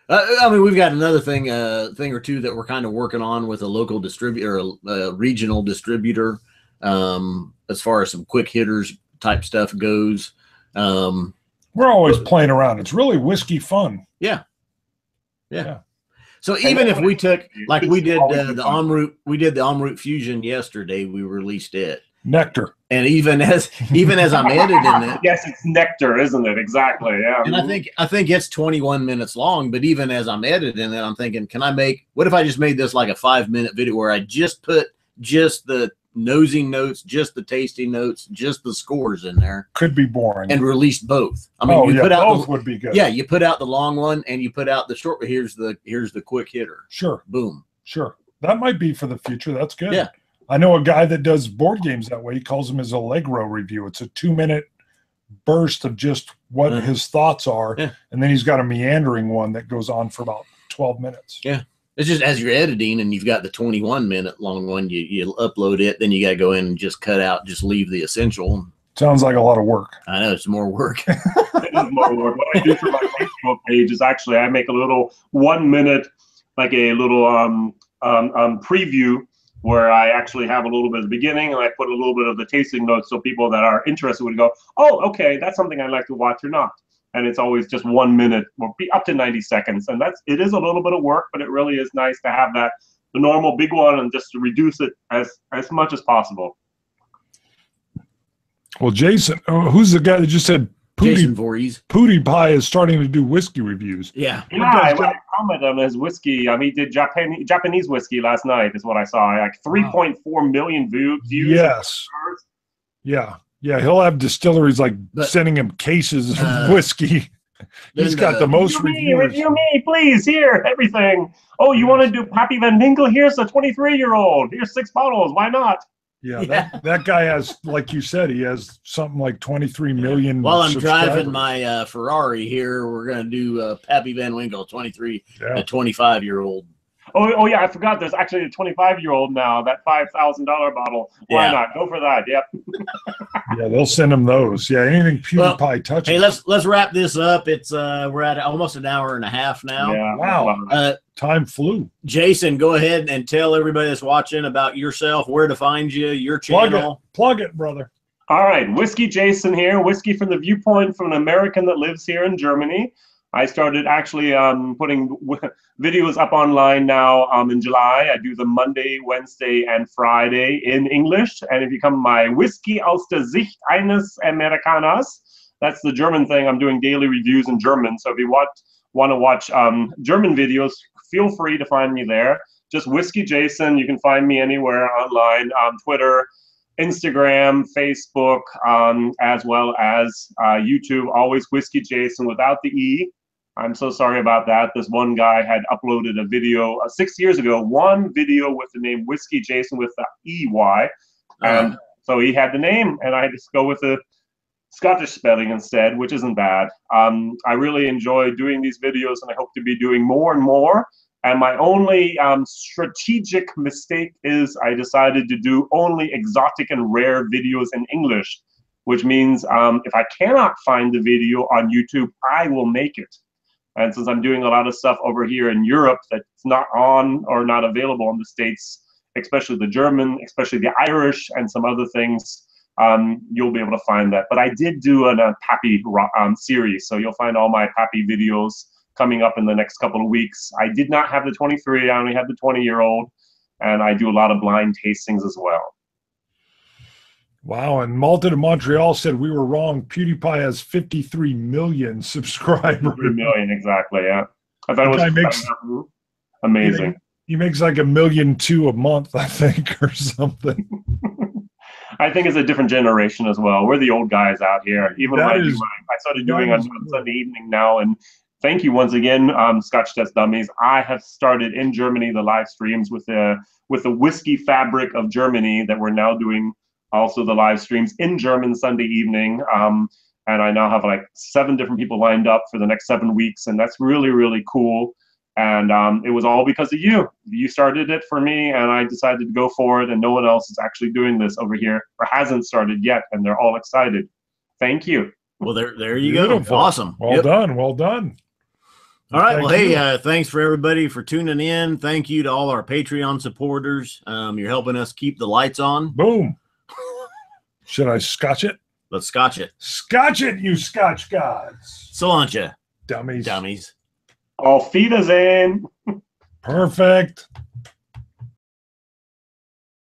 We've got another thing or two that we're kind of working on with a local distributor, a regional distributor, as far as some quick hitters type stuff goes. We're always playing around. It's really whiskey fun. Yeah. So even if we took, like we did the en route fusion yesterday, we released it. Nectar. And even as I'm editing it. Yes, it's nectar, isn't it? Exactly. Yeah. And I think it's 21 minutes long, but even as I'm editing it, I'm thinking, what if I just made this like a 5-minute video where I just put just the nosing notes, just the tasting notes, just the scores in there. Could be boring. And released both. I mean, put out both would be good. Yeah, you put out the long one and you put out the short, but here's the quick hitter. Sure. Boom. Sure. That might be for the future. That's good. Yeah. I know a guy that does board games that way. He calls them his Allegro review. It's a 2-minute burst of just what his thoughts are. Yeah. And then he's got a meandering one that goes on for about 12 minutes. Yeah. It's just as you're editing and you've got the 21-minute long one, you upload it, then you got to go in and just cut out, just leave the essential. Sounds like a lot of work. I know, it's more work. It is more work. What I do for my Facebook page is actually I make a little 1-minute, like a little preview where I actually have a little bit of the beginning and I put a little bit of the tasting notes so people that are interested would go, oh, okay, that's something I'd like to watch or not. And it's always just 1 minute, or be up to 90 seconds. And it is a little bit of work, but it really is nice to have the normal big one and just to reduce it as much as possible. Well, Jason, who's the guy that just said Jason Voorhees. Pootie Pie is starting to do whiskey reviews? Yeah. I commented on his whiskey. He did Japanese whiskey last night is what I saw. Like 3.4 million views. Yes. Yeah, he'll have distilleries sending him cases of whiskey. He's got the most reviewers. Review me, please. Here, everything. Oh, you want to do Pappy Van Winkle? Here's a 23-year-old. Here's 6 bottles. Why not? Yeah. That guy has, like you said, he has something like 23 million. While I'm driving my Ferrari here, we're going to do Pappy Van Winkle, 23, a 25-year-old. Oh, yeah, I forgot. There's actually a 25-year-old now, that $5,000 bottle. Why not? Go for that. Yep. Yeah, they'll send them those. Yeah, anything PewDiePie touches. Hey, let's wrap this up. It's we're at almost an hour and a half now. Yeah. Wow. Time flew. Jason, go ahead and tell everybody that's watching about yourself, where to find you, your channel. Plug it, brother. All right, WhiskyJason here. Whiskey from the viewpoint from an American that lives here in Germany. I started actually putting videos up online now in July. I do them Monday, Wednesday, and Friday in English. And if you come to my Whisky aus der Sicht eines Amerikaners, that's the German thing. I'm doing daily reviews in German. So if you want to watch German videos, feel free to find me there. Just WhiskyJason. You can find me anywhere online, Twitter, Instagram, Facebook, as well as YouTube. Always WhiskyJason without the E. I'm so sorry about that. This one guy had uploaded a video 6 years ago, one video with the name WhiskyJason with the EY. And so he had the name, and I had to go with the Scottish spelling instead, which isn't bad. I really enjoy doing these videos, and I hope to be doing more and more. And my only strategic mistake is I decided to do only exotic and rare videos in English, which means if I cannot find the video on YouTube, I will make it. And since I'm doing a lot of stuff over here in Europe that's not on or not available in the States, especially the German, especially the Irish, and some other things, you'll be able to find that. But I did do a Pappy series, so you'll find all my Pappy videos coming up in the next couple of weeks. I did not have the 23, I only had the 20-year-old, and I do a lot of blind tastings as well. Wow, and Malta in Montreal said we were wrong. PewDiePie has 53 million subscribers. 53 million, exactly, yeah. I thought it was amazing. He makes like $1.2 million a month, I think, or something. I think it's a different generation as well. We're the old guys out here. Even when I started doing on Sunday evening now, and thank you once again, Scotch Test Dummies. I have started in Germany the live streams with the whiskey fabric of Germany that we're now doing. Also the live streams in German Sunday evening. And I now have like 7 different people lined up for the next 7 weeks. And that's really, really cool. And it was all because of you. You started it for me, and I decided to go for it. And no one else is actually doing this over here, or hasn't started yet. And they're all excited. Thank you. Well, there you go. Awesome. Well done. Well done. All right. Well, hey, thanks for everybody for tuning in. Thank you to all our Patreon supporters. You're helping us keep the lights on. Boom. Should I scotch it? Let's scotch it. Scotch it, you Scotch gods. Cilantro. Dummies. Dummies. Auf Wiedersehen. Perfect.